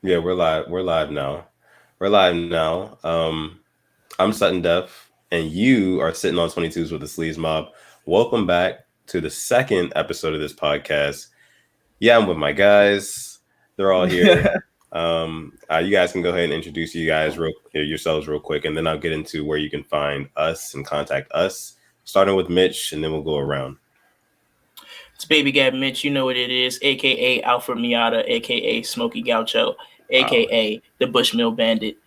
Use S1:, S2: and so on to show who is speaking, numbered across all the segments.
S1: Yeah, we're live. We're live now. We're live now. I'm Sutton Def, and you are sitting on 22s with the Sleaze Mob. Welcome back to the second episode of this podcast. Yeah, I'm with my guys. They're all here. You guys can go ahead and introduce yourselves real quick, and then I'll get into where you can find us and contact us. Starting with Mitch, and then we'll go around.
S2: It's Baby Gab Mitch, you know what it is, aka Alfred Miata, aka Smokey Gaucho, aka the Bushmill Bandit,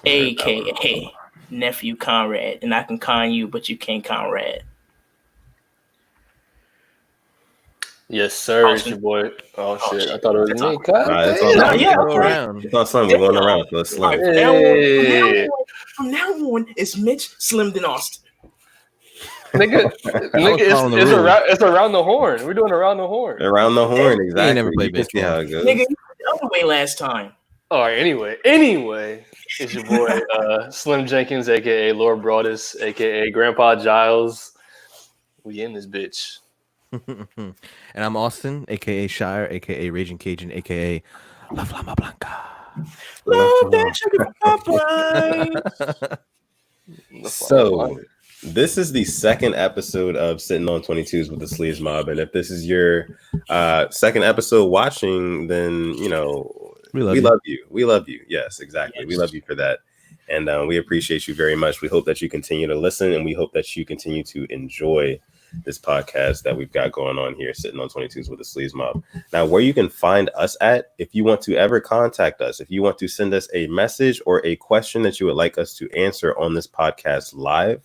S2: aka Nephew Conrad. And I can con you, but you can't Conrad.
S3: Yes, sir. It's your boy. Oh shit! I thought it was me.
S1: It's all around. It's all Slim. We're going around. So it's Slim.
S2: From now on, it's Mitch Slim Austin.
S3: Nigga, it's around the horn. We're doing around the horn.
S1: Around the horn, exactly.
S4: Never played baseball.
S1: How it goes.
S2: Nigga, you the other way last time.
S3: All right. Anyway, it's your boy Slim Jenkins, aka Lord Broadus, aka Grandpa Giles. We in this bitch.
S4: And I'm Austin, aka Shire, aka Raging Cajun, aka La Flama Blanca.
S2: Love that sugar.
S1: So, this is the second episode of Sitting on 22s with the Sleaze Mob, and if this is your second episode watching, then you know we love you. We love you. Yes, exactly. Yes. We love you for that, and we appreciate you very much. We hope that you continue to listen, and we hope that you continue to enjoy this podcast that we've got going on here, Sitting on 22s with the Sleaze Mob. Now, where you can find us at, if you want to ever contact us, if you want to send us a message or a question that you would like us to answer on this podcast live,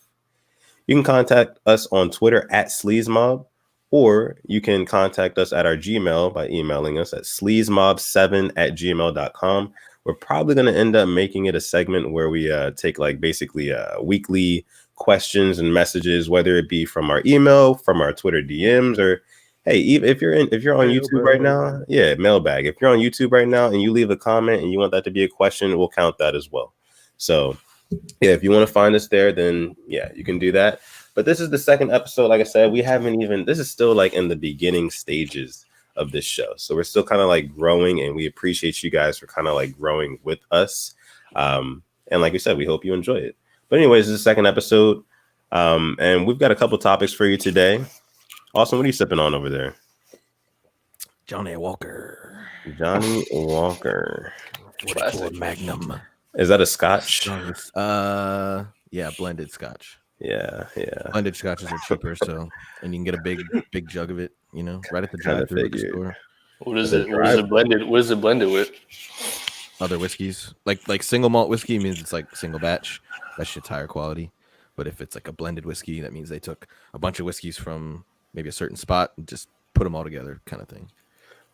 S1: you can contact us on Twitter at SleazeMob, or you can contact us at our Gmail by emailing us at sleazemob7@gmail.com. We're probably going to end up making it a segment where we take like basically weekly questions and messages, whether it be from our email, from our Twitter DMs, or hey, even if you're on YouTube right now, mailbag. If you're on YouTube right now and you leave a comment and you want that to be a question, we'll count that as well. So yeah, if you want to find us there, then yeah, you can do that. But this is the second episode. Like I said, this is still like in the beginning stages of this show. So we're still kind of like growing, and we appreciate you guys for kind of like growing with us. And like we said, we hope you enjoy it. But anyways, this is the second episode. And we've got a couple topics for you today. Austin, what are you sipping on over there?
S4: Johnny Walker. Magnum.
S1: Is that a Scotch?
S4: Yeah, blended Scotch.
S1: Yeah.
S4: Blended Scotches are cheaper, and you can get a big jug of it, right at the drive-thru store.
S3: What is it? What is it blended with?
S4: Other whiskeys. Like single malt whiskey means it's like single batch. That shit's higher quality. But if it's like a blended whiskey, that means they took a bunch of whiskeys from maybe a certain spot and just put them all together, kind of thing.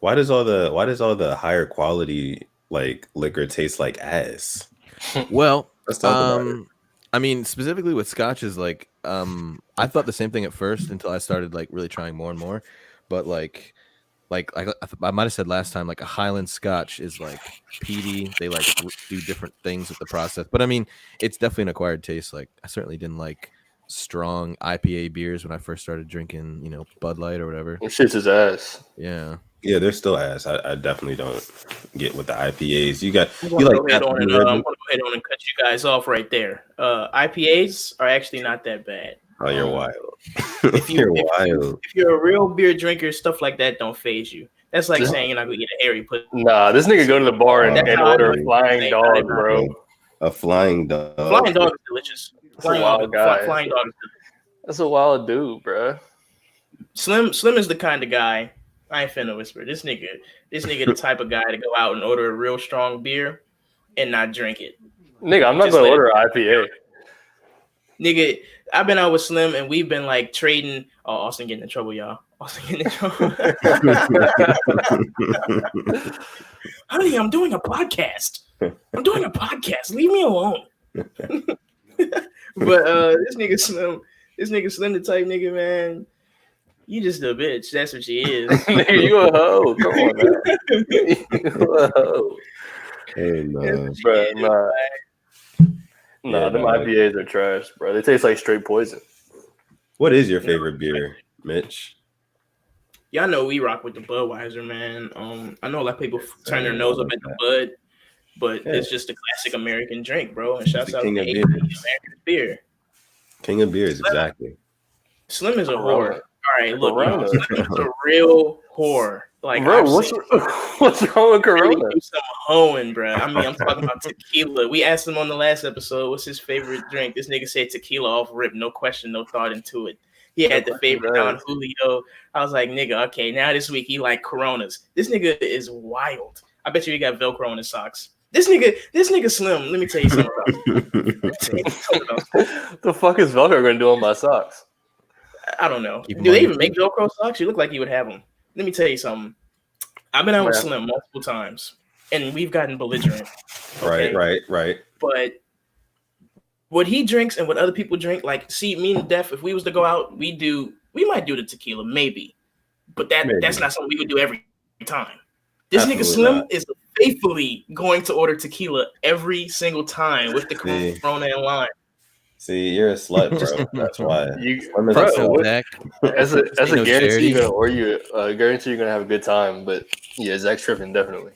S1: Why does all the higher quality like liquor taste like ass?
S4: Well, let's talk about it. I mean, specifically with Scotch is like I thought the same thing at first until I started like really trying more and more. But like I might have said last time, like a Highland Scotch is like peaty. They like do different things with the process. But I mean, it's definitely an acquired taste. Like I certainly didn't like strong IPA beers when I first started drinking, Bud Light or whatever.
S3: It shit's his ass.
S4: Yeah.
S1: Yeah, they're still ass. I definitely don't get with the IPAs. I'm
S2: gonna go ahead on and cut you guys off right there. IPAs are actually not that bad.
S1: Oh, you're wild.
S2: If you're a real beer drinker, stuff like that don't faze you. That's like saying you're not gonna get a hairy pussy.
S3: Nah, this nigga go to the bar and order a flying dog, bro.
S1: A flying dog.
S2: Flying dog is delicious.
S3: Flying dog is
S2: delicious.
S3: That's a wild dude, bro.
S2: Slim is the kind of guy. I ain't finna whisper. This nigga the type of guy to go out and order a real strong beer and not drink it.
S3: Nigga, I'm not gonna order an IPA.
S2: Nigga, I've been out with Slim and we've been like trading. Oh, Austin getting in trouble, y'all. Honey, I'm doing a podcast. Leave me alone. But this nigga Slim the type nigga, man. You just a bitch. That's what she is.
S3: Nigga, you a hoe. Come on, man. You a hoe.
S1: Hey, no.
S3: Bro, nah, them IPAs are trash, bro. They taste like straight poison.
S1: What is your favorite beer, Mitch?
S2: Y'all know we rock with the Budweiser, man. I know a lot of people turn their nose up at the Bud, but it's just a classic American drink, bro. And shouts
S1: the
S2: out
S1: king
S2: to
S1: of
S2: AP,
S1: beers.
S2: American beer.
S1: King of beers, exactly.
S2: Slim is a
S3: Corona.
S2: whore. All right, look, y'all.
S3: Corona.
S2: Slim is a real whore. Like,
S3: Bro, what's wrong with
S2: really
S3: Corona?
S2: do some hoeing, bro. I mean, I'm talking about tequila. We asked him on the last episode, what's his favorite drink? This nigga said tequila off rip, no question, no thought into it. He had the favorite Don Julio. I was like, nigga, okay, now this week he like Coronas. This nigga is wild. I bet you he got Velcro on his socks. This nigga Slim. Let me tell you something about
S3: The fuck is Velcro gonna do on my socks?
S2: I don't know. Do they even make Velcro socks? You look like you would have them. Let me tell you something. I've been out with Slim multiple times, and we've gotten belligerent. Okay?
S1: Right.
S2: But what he drinks and what other people drink, like, see, me and Def, if we was to go out, we might do the tequila, maybe. But that's not something we would do every time. This nigga Slim is faithfully going to order tequila every single time with the Corona in line.
S1: See, you're a slut, bro. That's why.
S3: As a guarantee, guarantee you're gonna have a good time. But yeah, Zach's tripping definitely.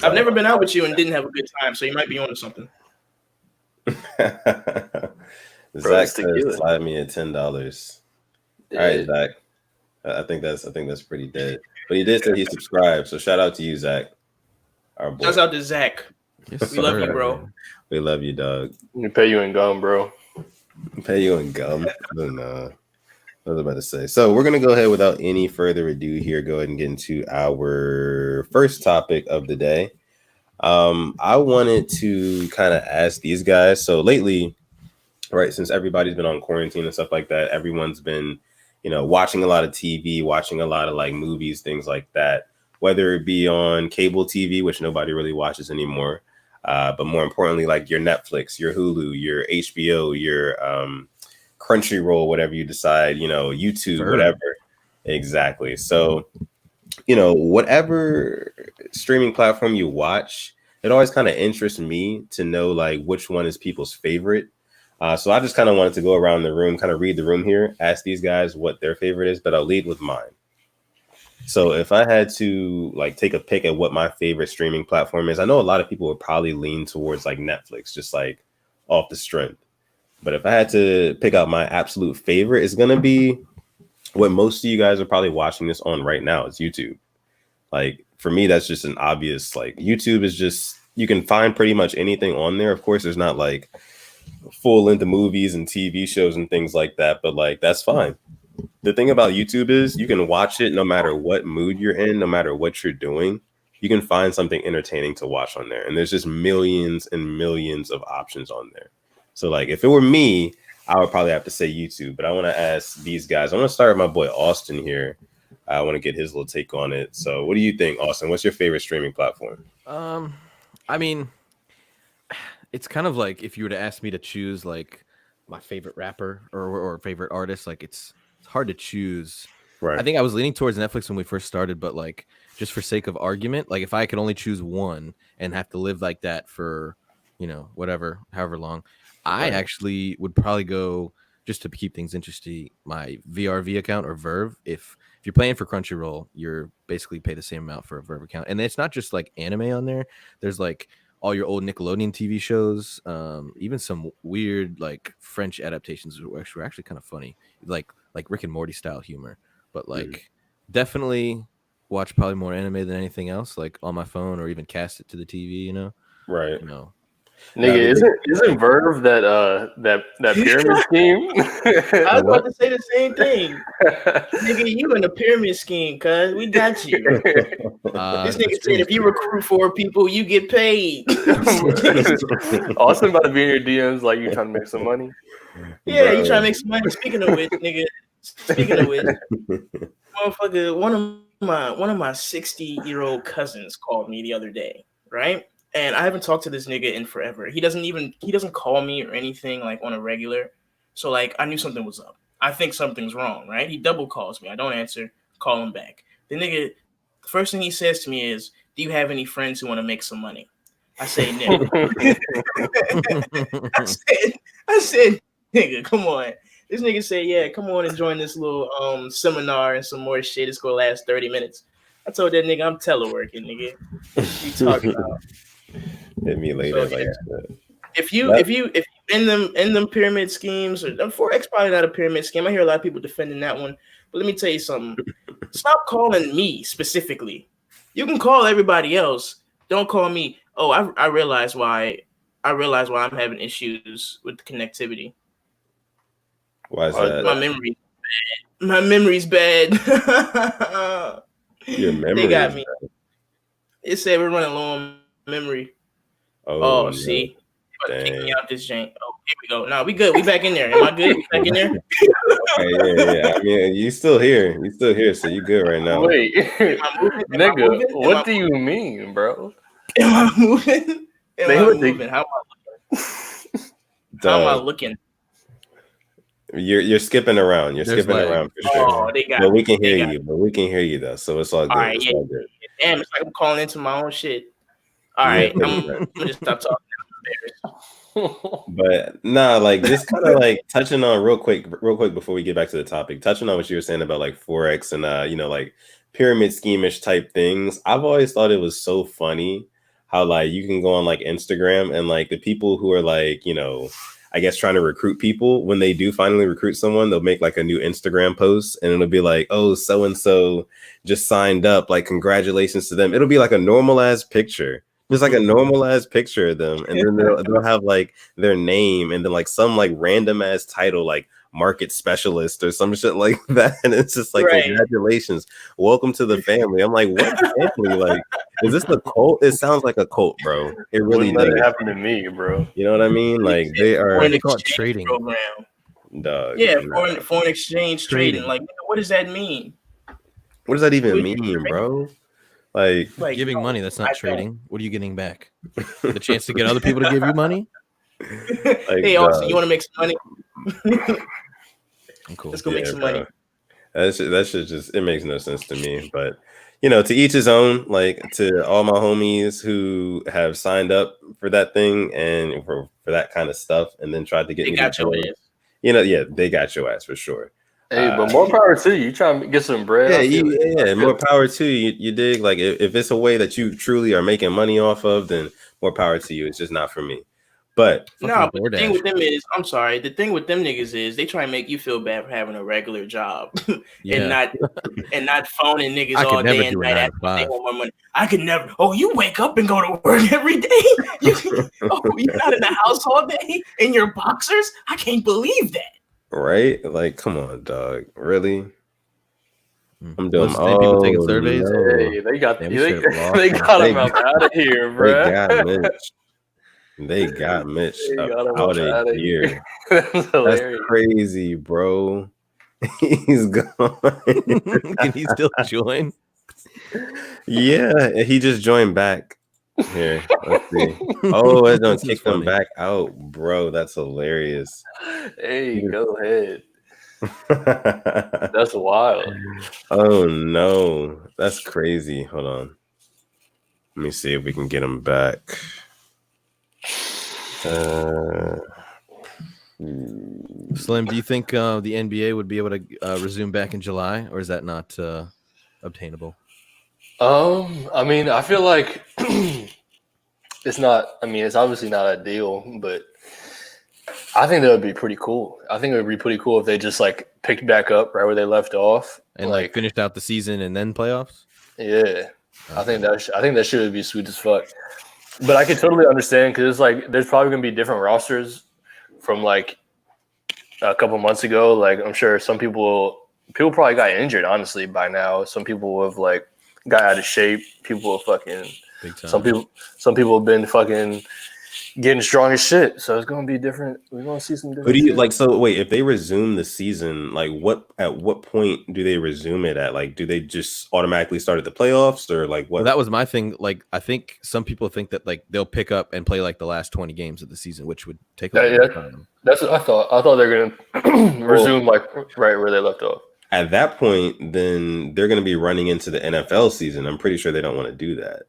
S2: I've never been out with you and didn't have a good time, so you might be onto something.
S1: Zach says, "Slide me at $10." All right, Zach. I think that's pretty dead. But he did say he subscribed, so shout out to you, Zach. Our boy.
S2: Shouts out to Zach. Yes, we love you, bro.
S1: We love you, dog.
S3: We pay you in gum, bro.
S1: Pay you in gum. No. I was about to say. So we're gonna go ahead without any further ado here. Go ahead and get into our first topic of the day. I wanted to kind of ask these guys. So lately, right, since everybody's been on quarantine and stuff like that, everyone's been, watching a lot of TV, watching a lot of like movies, things like that. Whether it be on cable TV, which nobody really watches anymore. But more importantly, like your Netflix, your Hulu, your HBO, your Crunchyroll, whatever you decide, YouTube, whatever. Exactly. So, whatever streaming platform you watch, it always kind of interests me to know like which one is people's favorite. So I just kind of wanted to go around the room, kind of read the room here, ask these guys what their favorite is, but I'll lead with mine. So if I had to like take a pick at what my favorite streaming platform is, I know a lot of people would probably lean towards like Netflix, just like off the strength. But if I had to pick out my absolute favorite, it's going to be what most of you guys are probably watching this on right now. It's YouTube. Like for me, that's just an obvious, like YouTube is just, you can find pretty much anything on there. Of course, there's not like full length movies and TV shows and things like that, but like, that's fine. The thing about YouTube is you can watch it no matter what mood you're in, no matter what you're doing. You can find something entertaining to watch on there. And there's just millions and millions of options on there. So like if it were me, I would probably have to say YouTube. But I want to ask these guys. I want to start with my boy Austin here. I want to get his little take on it. So what do you think, Austin? What's your favorite streaming platform?
S4: I mean, it's kind of like if you were to ask me to choose like my favorite rapper or favorite artist, like it's hard to choose. Right. I think I was leaning towards Netflix when we first started, but like just for sake of argument, like if I could only choose one and have to live like that for, however long, I actually would probably go, just to keep things interesting, my VRV account or Verve. If you're paying for Crunchyroll, you're basically pay the same amount for a Verve account. And it's not just like anime on there. There's like all your old Nickelodeon TV shows, even some weird like French adaptations were actually kind of funny, like Rick and Morty style humor. But like definitely watch probably more anime than anything else, like on my phone or even cast it to the TV,
S1: Right.
S3: Nigga, isn't Verve that pyramid scheme?
S2: I was about to say the same thing. Nigga, you in a pyramid scheme, cuz we got you. This nigga said if you recruit 4 people, you get paid.
S3: Austin about to be in your DMs like you trying to make some money.
S2: Yeah, you trying to make some money. Speaking of which, nigga. Motherfucker, one of my 60-year-old cousins called me the other day, right? And I haven't talked to this nigga in forever. He doesn't call me or anything like on a regular. So like I knew something was up. I think something's wrong, right? He double calls me. I don't answer, call him back. The nigga, the first thing he says to me is, "Do you have any friends who want to make some money?" I say, "No." I said, "Nigga, come on." This nigga said, "Yeah, come on and join this little seminar and some more shit. It's gonna last 30 minutes. I told that nigga I'm teleworking, nigga. What you talking about?
S1: Hit me later. So,
S2: if you in them pyramid schemes, or Forex probably not a pyramid scheme. I hear a lot of people defending that one, but let me tell you something. Stop calling me specifically. You can call everybody else. Don't call me. Oh, I realize why. I realize why I'm having issues with the connectivity.
S1: Why is that?
S2: My memory's bad.
S1: Your memory.
S2: They got me. It said we're running low on memory. Oh, no. See. Kick me out this jank. Oh, here we go. No, we good. We back in there. Am I good? We back in there?
S1: Okay, yeah. I mean, you still here. So you good right now.
S3: Wait, nigga, what do you mean, bro?
S2: Am I moving? How am I looking? How am I looking?
S1: You're skipping around. You're skipping around for sure.
S2: Oh, they got
S1: but we can hear you. But we can hear you though, so it's all good.
S2: All right,
S1: it's all good.
S2: Damn, it's like I'm calling into my own shit. All right, I'm gonna just stop talking.
S1: But nah, like just kind of like touching on real quick before we get back to the topic, touching on what you were saying about like Forex and like pyramid scheme-ish type things. I've always thought it was so funny how like you can go on like Instagram and like the people who are like, I guess trying to recruit people, when they do finally recruit someone, they'll make like a new Instagram post and it'll be like, oh, so-and-so just signed up, like congratulations to them. It'll be like a normal ass picture. It's like a normalized picture of them, and then they'll have like their name and then like some like random ass title like market specialist or some shit like that. And it's just like, congratulations, welcome to the family. I'm like, what family? Like, is this a cult? It sounds like a cult, bro. It really does.
S3: Happen to me, bro.
S1: You know what I mean? Like they are
S4: called trading
S2: program.
S1: Dog.
S2: Yeah, foreign exchange trading. Like, what does that mean?
S1: What does that even mean, bro? Like
S4: giving money, that's not trading. What are you getting back? The chance to get other people to give you money?
S2: Hey, Austin, you want to make some money?
S4: I'm cool.
S2: Let's go make some money.
S1: That should just, it makes no sense to me. But to each his own. Like to all my homies who have signed up for that thing and for that kind of stuff, and then tried to get
S2: they got your ass.
S1: Yeah, they got your ass for sure.
S3: Hey, but more power to you. You trying to get some bread?
S1: Yeah, more power to you. You dig? Like if it's a way that you truly are making money off of, then more power to you. It's just not for me. But
S2: but the thing with them is, I'm sorry, the thing with them niggas is they try and make you feel bad for having a regular job and not phoning niggas all day and night after they want more money. I could never. Oh, you wake up and go to work every day? You're not in the house all day in your boxers? I can't believe that.
S1: Right? Like, come on, dog. Really? I'm doing
S4: people taking surveys.
S1: No.
S3: Hey, they got him out of here, bro.
S1: They got Mitch out of here. That's crazy, bro. He's gone.
S4: Can he still join?
S1: Yeah, he just joined back. Here, let's see. Oh, I don't kick them back out, bro. That's hilarious.
S3: Hey, go ahead. That's wild.
S1: Oh no, that's crazy. Hold on. Let me see if we can get him back.
S4: Slim, do you think the NBA would be able to resume back in July, or is that not obtainable?
S3: I mean, I feel like it's not. I mean, it's obviously not ideal, but I think that would be pretty cool. I think it would be pretty cool if they just like picked back up right where they left off
S4: and like finished out the season and then playoffs.
S3: Yeah, I think that should be sweet as fuck. But I can totally understand because it's like there's probably gonna be different rosters from like a couple months ago. Like I'm sure some people probably got injured. Honestly, by now, some people have like got out of shape. People have fucking. Some people have been fucking getting strong as shit. So it's gonna be different. We're gonna see some different.
S1: Who do you like? So wait, if they resume the season, like at what point do they resume it at? Like, do they just automatically start at the playoffs or like what?
S4: Well, that was my thing. Like, I think some people think that like they'll pick up and play like the last 20 games of the season, which would take a long time.
S3: That's what I thought. I thought they're gonna resume like right where they left off.
S1: At that point, then they're gonna be running into the NFL season. I'm pretty sure they don't want to do that.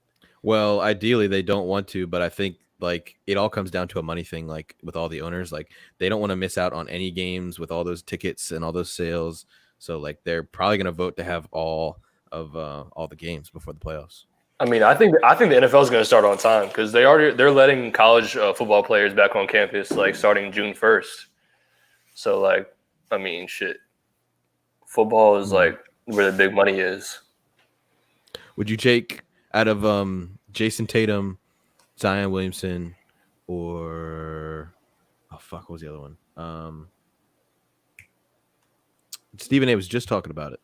S4: Well, ideally they don't want to, but I think like it all comes down to a money thing. Like with all the owners, like they don't want to miss out on any games with all those tickets and all those sales. So like they're probably going to vote to have all the games before the playoffs.
S3: I mean, I think the NFL is going to start on time because they're letting college football players back on campus like starting June 1st. So like, I mean, shit, football is like where the big money is.
S4: Would you take out of Jason Tatum, Zion Williamson, or what was the other one? Stephen A was just talking about it.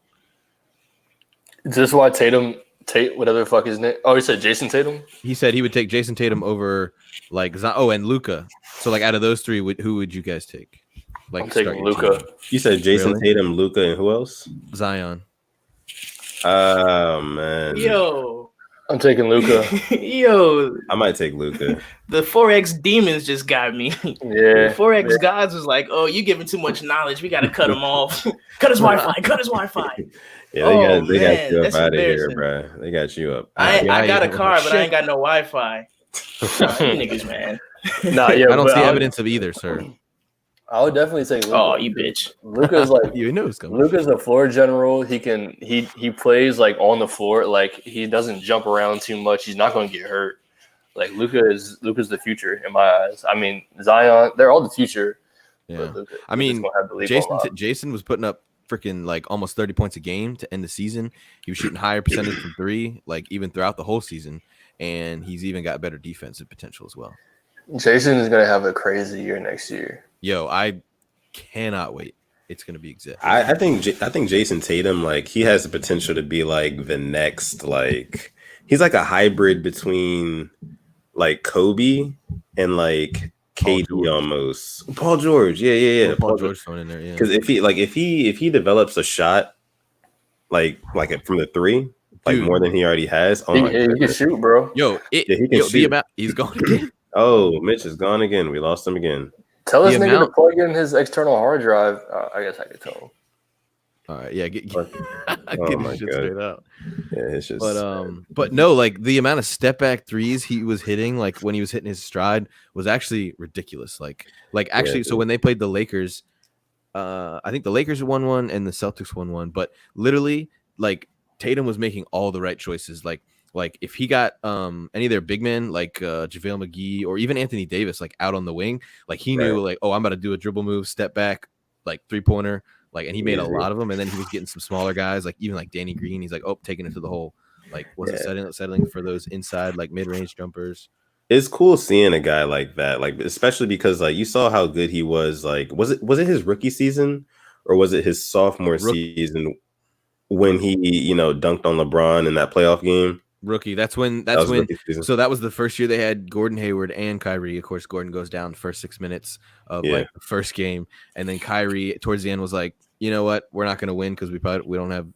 S3: Is this why whatever the fuck his name? Oh, he said Jason Tatum.
S4: He said he would take Jason Tatum over like and Luka. So like out of those three, who would you guys take? Like
S3: I'm taking Luka.
S1: You said Jason Tatum, Luka, and who else?
S4: Zion.
S1: Oh man.
S2: Yo.
S3: I'm taking Luka.
S2: Yo.
S1: I might take Luka.
S2: The 4X demons just got me.
S3: Yeah.
S2: The 4X gods was like, oh, you giving too much knowledge. We got to cut him off. Cut his Wi-Fi. Cut his Wi-Fi.
S1: Yeah, they got you up out of here, bro. They got you up.
S2: I got a car, but I ain't got no Wi-Fi. You niggas, man.
S3: Nah, yeah,
S4: I don't see evidence of either, sir.
S3: I would definitely take Luka.
S2: Oh, you bitch.
S3: Luka's like
S4: you know it's coming.
S3: Luka's the floor general. He plays like on the floor. Like he doesn't jump around too much. He's not going to get hurt. Like Luka's the future in my eyes. I mean Zion, they're all the future.
S4: Yeah. I mean, Jason was putting up freaking like almost 30 points a game to end the season. He was shooting higher percentage from three, like even throughout the whole season, and he's even got better defensive potential as well.
S3: Jason is going to have a crazy year next year.
S4: Yo, I cannot wait. It's going to be exact.
S1: I think Jason Tatum, like he has the potential to be like the next, like he's like a hybrid between like Kobe and like KD almost. Paul George, yeah.
S4: Paul George thrown in there, yeah.
S1: Because if he develops a shot like from the three, like more than he already has,
S3: he can shoot, bro.
S1: He can shoot.
S4: He's gone again.
S1: Oh, Mitch is gone again. We lost him again.
S3: Tell this nigga to plug in his external hard drive. I guess I could tell him.
S4: All right, yeah, get
S1: my
S4: shit
S1: God.
S4: straight out.
S1: Yeah, it's just.
S4: But no, like the amount of step back threes he was hitting, like when he was hitting his stride, was actually ridiculous. Like actually, so when they played the Lakers, I think the Lakers won one and the Celtics won one. But literally, like Tatum was making all the right choices. Like if he got any of their big men like JaVale McGee or even Anthony Davis like out on the wing, like he knew like, oh, I'm about to do a dribble move, step back, like 3-pointer, like, and he made a lot of them. And then he was getting some smaller guys, like even like Danny Green. He's like, oh, taking it to the hole, like wasn't settling for those inside like mid-range jumpers.
S1: It's cool seeing a guy like that, like especially because like you saw how good he was. Like was it his rookie season or was it his sophomore season when he dunked on LeBron in that playoff game?
S4: Rookie. That's when. So that was the first year they had Gordon Hayward and Kyrie. Of course, Gordon goes down the first 6 minutes of like the first game, and then Kyrie towards the end was like, you know what, we're not going to win because we don't have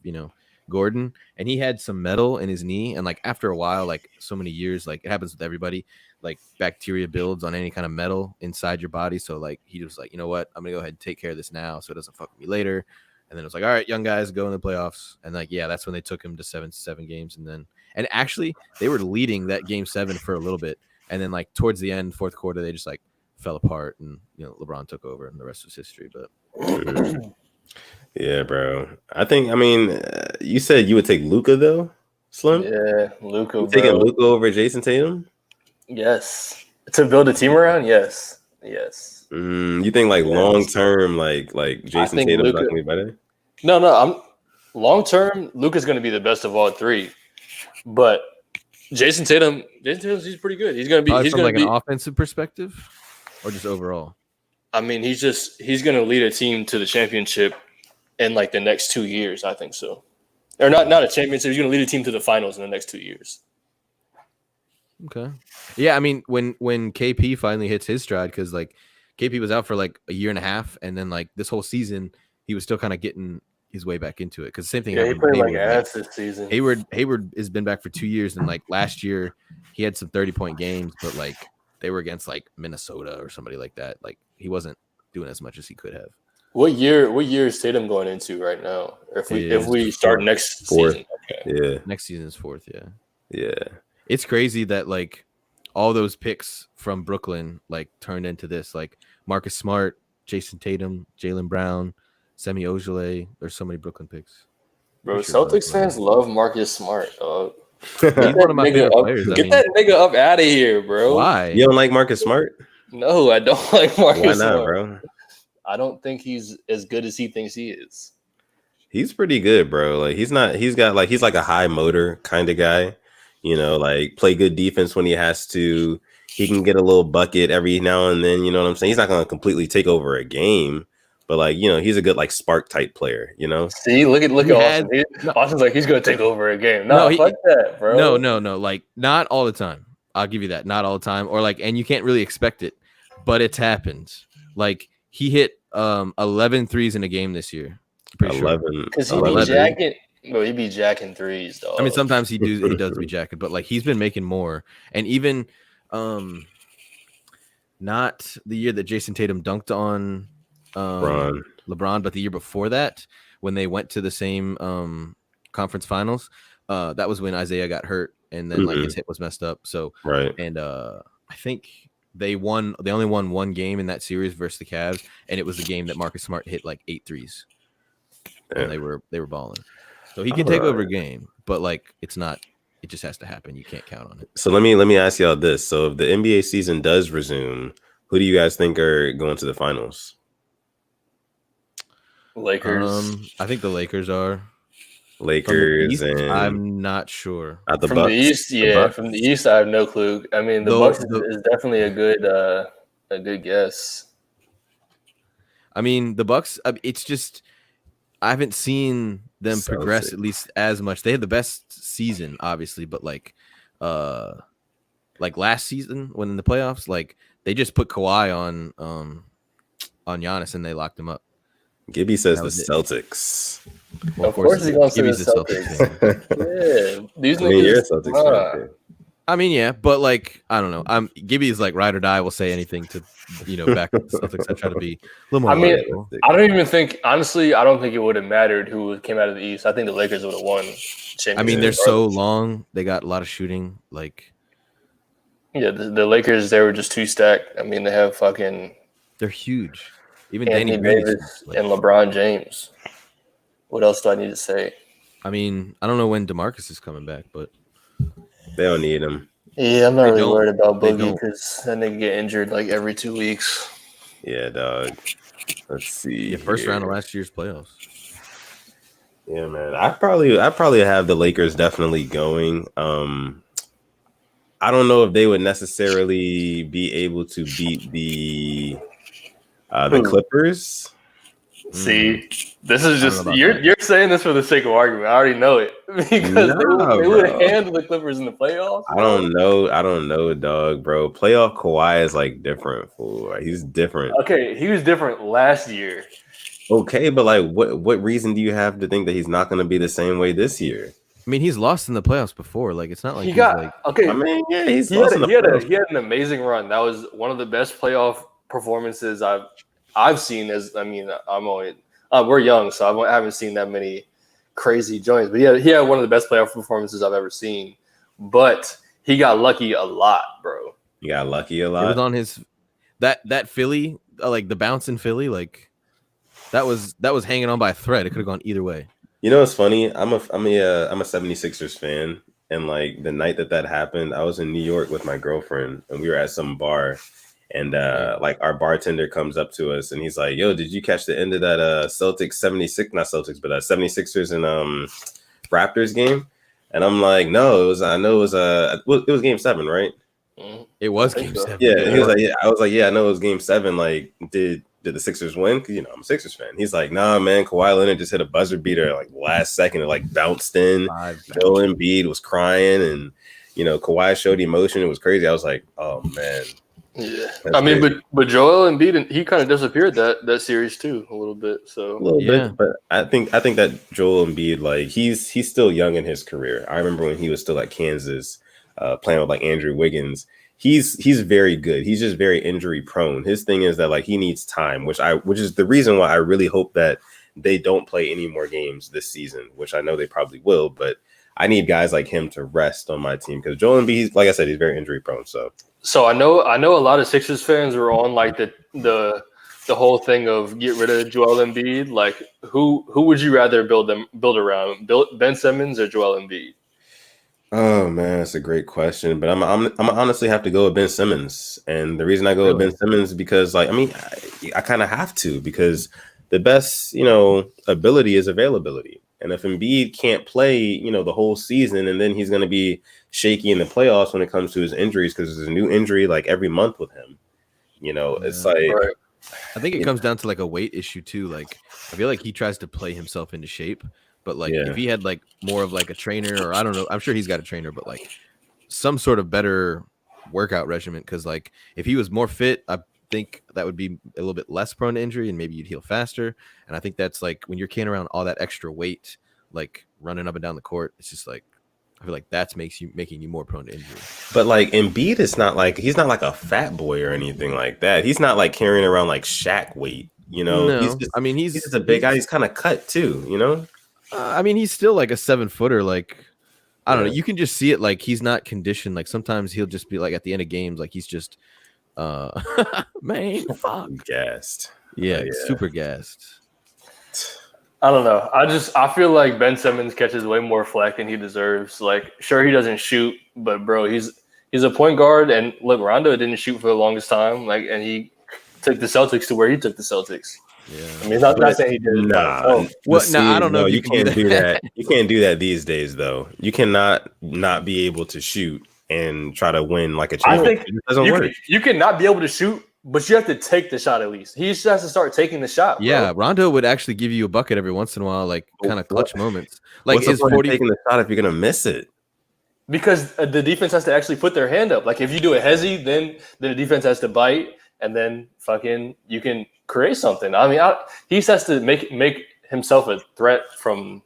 S4: Gordon, and he had some metal in his knee, and like after a while, like so many years, like it happens with everybody, like bacteria builds on any kind of metal inside your body. So like he was like, you know what, I'm gonna go ahead and take care of this now so it doesn't fuck with me later. And then it was like, all right, young guys, go in the playoffs, and like that's when they took him to seven games, and actually they were leading that game 7 for a little bit, and then like towards the end, fourth quarter, they just like fell apart, and LeBron took over, and the rest was history. But
S1: yeah, bro. I mean, you said you would take Luka though, Slim.
S3: Yeah, Luka.
S1: Taking Luka over Jason Tatum.
S3: Yes, to build a team around. Yes.
S1: You think like long term, like Jason Tatum's not gonna be better?
S3: No. I'm long term. Luka's gonna be the best of all three. But Jason Tatum, he's pretty good. He's gonna be. He's
S4: from
S3: gonna
S4: be an offensive perspective, or just overall.
S3: I mean, he's gonna lead a team to the championship in like the next 2 years. I think so, or not a championship. He's gonna lead a team to the finals in the next 2 years.
S4: Okay. Yeah, I mean, when KP finally hits his stride, because like KP was out for like a year and a half, and then like this whole season, he was still kind of getting his way back into it. Because same thing.
S3: Yeah, he played
S4: Hayward,
S3: like ass this season.
S4: Hayward has been back for 2 years, and like last year he had some 30-point games, but like they were against like Minnesota or somebody like that. Like he wasn't doing as much as he could have.
S3: What year is Tatum going into right now? If we start next season, okay.
S1: Yeah,
S4: next season is 4th.
S1: Yeah.
S4: It's crazy that like all those picks from Brooklyn like turned into this, like Marcus Smart, Jason Tatum, Jaylen Brown, Semi Ojeleye. There's so many Brooklyn picks.
S3: Bro, Celtics fans love Marcus Smart.
S4: He's one of my favorite players.
S3: Get that nigga up out of here, bro.
S4: Why?
S1: You don't like Marcus Smart?
S3: No, I don't like Marcus
S1: Why not,
S3: Smart.
S1: bro?
S3: I don't think he's as good as he thinks he is.
S1: He's pretty good, bro. Like he's like a high motor kind of guy. You know, like play good defense when he has to. He can get a little bucket every now and then. You know what I'm saying? He's not going to completely take over a game, but like he's a good like spark type player. You know?
S3: See, look at Austin. Austin's like he's going to take over a game. Fuck that, bro.
S4: No. Like not all the time. I'll give you that. Not all the time, or like, and you can't really expect it, but it's happened. Like he hit 11 threes in a game this year.
S1: 11
S3: because he be jacking threes though.
S4: I mean, sometimes he does be jacking, but like he's been making more, and even not the year that Jason Tatum dunked on LeBron, but the year before that when they went to the same conference finals. That was when Isaiah got hurt, and then like his hip was messed up. So
S1: right,
S4: and I think they only won one game in that series versus the Cavs, and it was the game that Marcus Smart hit like 8 threes. And they were balling. So he can take over a game, but like it just has to happen. You can't count on it.
S1: So let me ask y'all this. So if the NBA season does resume, who do you guys think are going to the finals?
S3: Lakers.
S4: I think the Lakers are.
S1: Lakers
S4: East,
S1: and
S4: I'm not sure.
S1: The
S3: from
S1: Bucks?
S3: The East, yeah. From the East, I have no clue. I mean, the Bucks is definitely a good guess.
S4: I mean, the Bucks. It's just I haven't seen them progress at least as much. They had the best season, obviously, but like last season when in the playoffs, like they just put Kawhi on Giannis and they locked him up.
S1: Gibby says the Celtics.
S4: Well,
S3: of course he's going to say the Celtics. Yeah, these niggas.
S1: You're a Celtics fan.
S4: I mean, yeah, but like I don't know. Gibby's like ride or die. Will say anything to back up the Celtics. I try to be a little more. Logical.
S3: I don't even think honestly. I don't think it would have mattered who came out of the East. I think the Lakers would have won.
S4: I mean, they're so long. They got a lot of shooting. Like,
S3: yeah, the Lakers. They were just too stacked. I mean, they have fucking.
S4: They're huge. Even
S3: Anthony Davis and LeBron James. What else do I need to say?
S4: I mean, I don't know when DeMarcus is coming back, but
S1: they don't need him.
S3: Yeah, I'm not really worried about Boogie because that nigga get injured like every 2 weeks.
S1: Yeah, dog. Let's see.
S4: Yeah, first round of last year's playoffs.
S1: Yeah, man. I probably have the Lakers definitely going. I don't know if they would necessarily be able to beat the Clippers.
S3: See, this is just you're saying this for the sake of argument. I already know it because they would handle the Clippers in the playoffs.
S1: I don't know, dog, bro. Playoff Kawhi is like different, fool. He's different.
S3: Okay, he was different last year.
S1: Okay, but like, what reason do you have to think that he's not going to be the same way this year?
S4: I mean, he's lost in the playoffs before. Like, it's not like
S3: he had an amazing run. That was one of the best playoff performances I've seen. We're young, so I haven't seen that many crazy joints. But he had one of the best playoff performances I've ever seen. But he got lucky a lot, bro.
S1: He got lucky a lot.
S4: It was on his that Philly, like the bounce in Philly, like that was hanging on by a thread. It could have gone either way.
S1: You know what's funny? I'm a 76ers fan, and like the night that happened, I was in New York with my girlfriend, and we were at some bar. And like our bartender comes up to us and he's like, "Yo, did you catch the end of that 76ers and Raptors game?" And I'm like, "No, it was game 7, right?"
S4: It was game 7.
S1: Yeah, and he was like, "Yeah." I was like, "Yeah, I know it was game 7. Like, did the Sixers win?" Because I'm a Sixers fan. He's like, "Nah, man, Kawhi Leonard just hit a buzzer beater like last second. It like bounced in. Joel Embiid was crying, and Kawhi showed emotion. It was crazy." I was like, "Oh man."
S3: Yeah, I mean, but Joel Embiid, he kind of disappeared that series too a little bit. So
S1: a little bit, but I think that Joel Embiid, like he's still young in his career. I remember when he was still at Kansas, playing with like Andrew Wiggins. He's very good. He's just very injury prone. His thing is that like he needs time, which is the reason why I really hope that they don't play any more games this season, which I know they probably will, but I need guys like him to rest on my team because Joel Embiid, like I said, he's very injury prone. So
S3: I know a lot of Sixers fans were on like the whole thing of get rid of Joel Embiid. Like who would you rather build around? Ben Simmons or Joel Embiid?
S1: Oh man, that's a great question. But I'm honestly have to go with Ben Simmons, and the reason I go with Ben
S4: Really?
S1: Simmons is because like I kind of have to because the best ability is availability, and if Embiid can't play the whole season, and then he's going to be shaky in the playoffs when it comes to his injuries because there's a new injury like every month with him. It's
S4: Yeah.
S1: like
S3: Right.
S4: I think it comes down to like a weight issue too. Like I feel like he tries to play himself into shape, but like if
S1: yeah.
S4: he had like more of like a trainer, or I don't know, I'm sure he's got a trainer, but like some sort of better workout regimen. Because like if he was more fit, I think that would be a little bit less prone to injury, and maybe you'd heal faster. And I think that's like when you're carrying around all that extra weight, like running up and down the court, it's just like I feel like that's making you more prone to injury.
S1: But like Embiid is not like he's not like a fat boy or anything like that. He's not like carrying around like Shaq weight. He's
S4: No,
S1: just
S4: I mean
S1: he's just a big guy. He's kind of cut too.
S4: I mean he's still like a 7-footer. Like I don't know.
S1: Yeah.
S4: You can just see it. Like he's not conditioned. Like sometimes he'll just be like at the end of games, like he's just, man, fuck.
S1: Gassed.
S4: Yeah,
S1: Yeah.
S4: super gassed.
S3: I don't know. I feel like Ben Simmons catches way more flack than he deserves. Like, sure, he doesn't shoot, but bro, he's a point guard, and look, Rondo didn't shoot for the longest time. Like, and he took the Celtics to where he took the Celtics.
S4: Yeah.
S3: I mean, not saying he did it.
S1: Nah.
S4: What? No, I don't know if
S1: you
S4: you can
S1: can't
S4: do
S1: do
S4: that.
S1: that. You can't do that these days, though. You cannot not be able to shoot and try to win like a
S3: I
S1: championship.
S3: think
S1: It doesn't work.
S3: you can not be able to shoot, but you have to take the shot at least. He just has to start taking the shot. Bro.
S4: Yeah, Rondo would actually give you a bucket every once in a while, like kind of clutch moments. Like
S1: What's the
S4: is
S1: point of
S4: 40
S1: taking the shot if you're gonna miss it?
S3: Because the defense has to actually put their hand up. Like if you do a hezzy, then the defense has to bite, and then fucking you can create something. I mean, he just has to make himself a threat from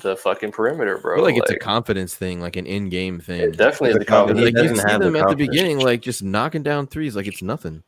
S3: the fucking perimeter,
S4: I
S3: bro.
S4: feel like it's a confidence thing, like an in-game thing.
S3: it definitely is a
S1: He
S3: confidence.
S4: Like you
S1: doesn't
S4: see
S1: have
S4: them
S1: the
S4: at the
S1: confidence.
S4: beginning, like just knocking down threes like it's nothing.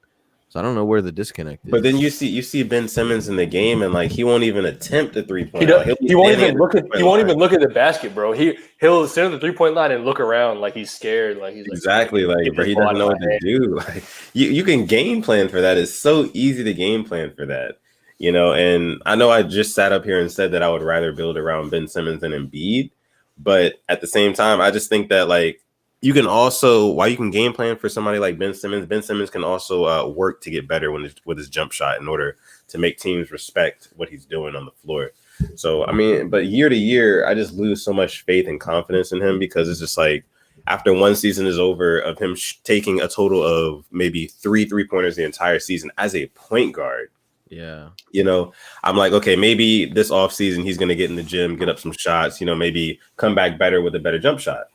S4: So I don't know where the disconnect is.
S1: But then you see Ben Simmons in the game, and like he won't even attempt a 3-point.
S3: He won't even look at the basket, bro. He'll sit on the 3-point line and look around like he's scared, like he's
S1: Exactly, like bro, he doesn't know what to do. Like you can game plan for that. It's so easy to game plan for that, And I know I just sat up here and said that I would rather build around Ben Simmons than Embiid, but at the same time, I just think that like you can also, while you can game plan for somebody like Ben Simmons can also work to get better with his jump shot in order to make teams respect what he's doing on the floor. So, I mean, but year to year, I just lose so much faith and confidence in him because it's just like after one season is over of him taking a total of maybe 3-3-pointers the entire season as a point guard.
S4: Yeah.
S1: I'm like, okay, maybe this offseason he's going to get in the gym, get up some shots, maybe come back better with a better jump shot.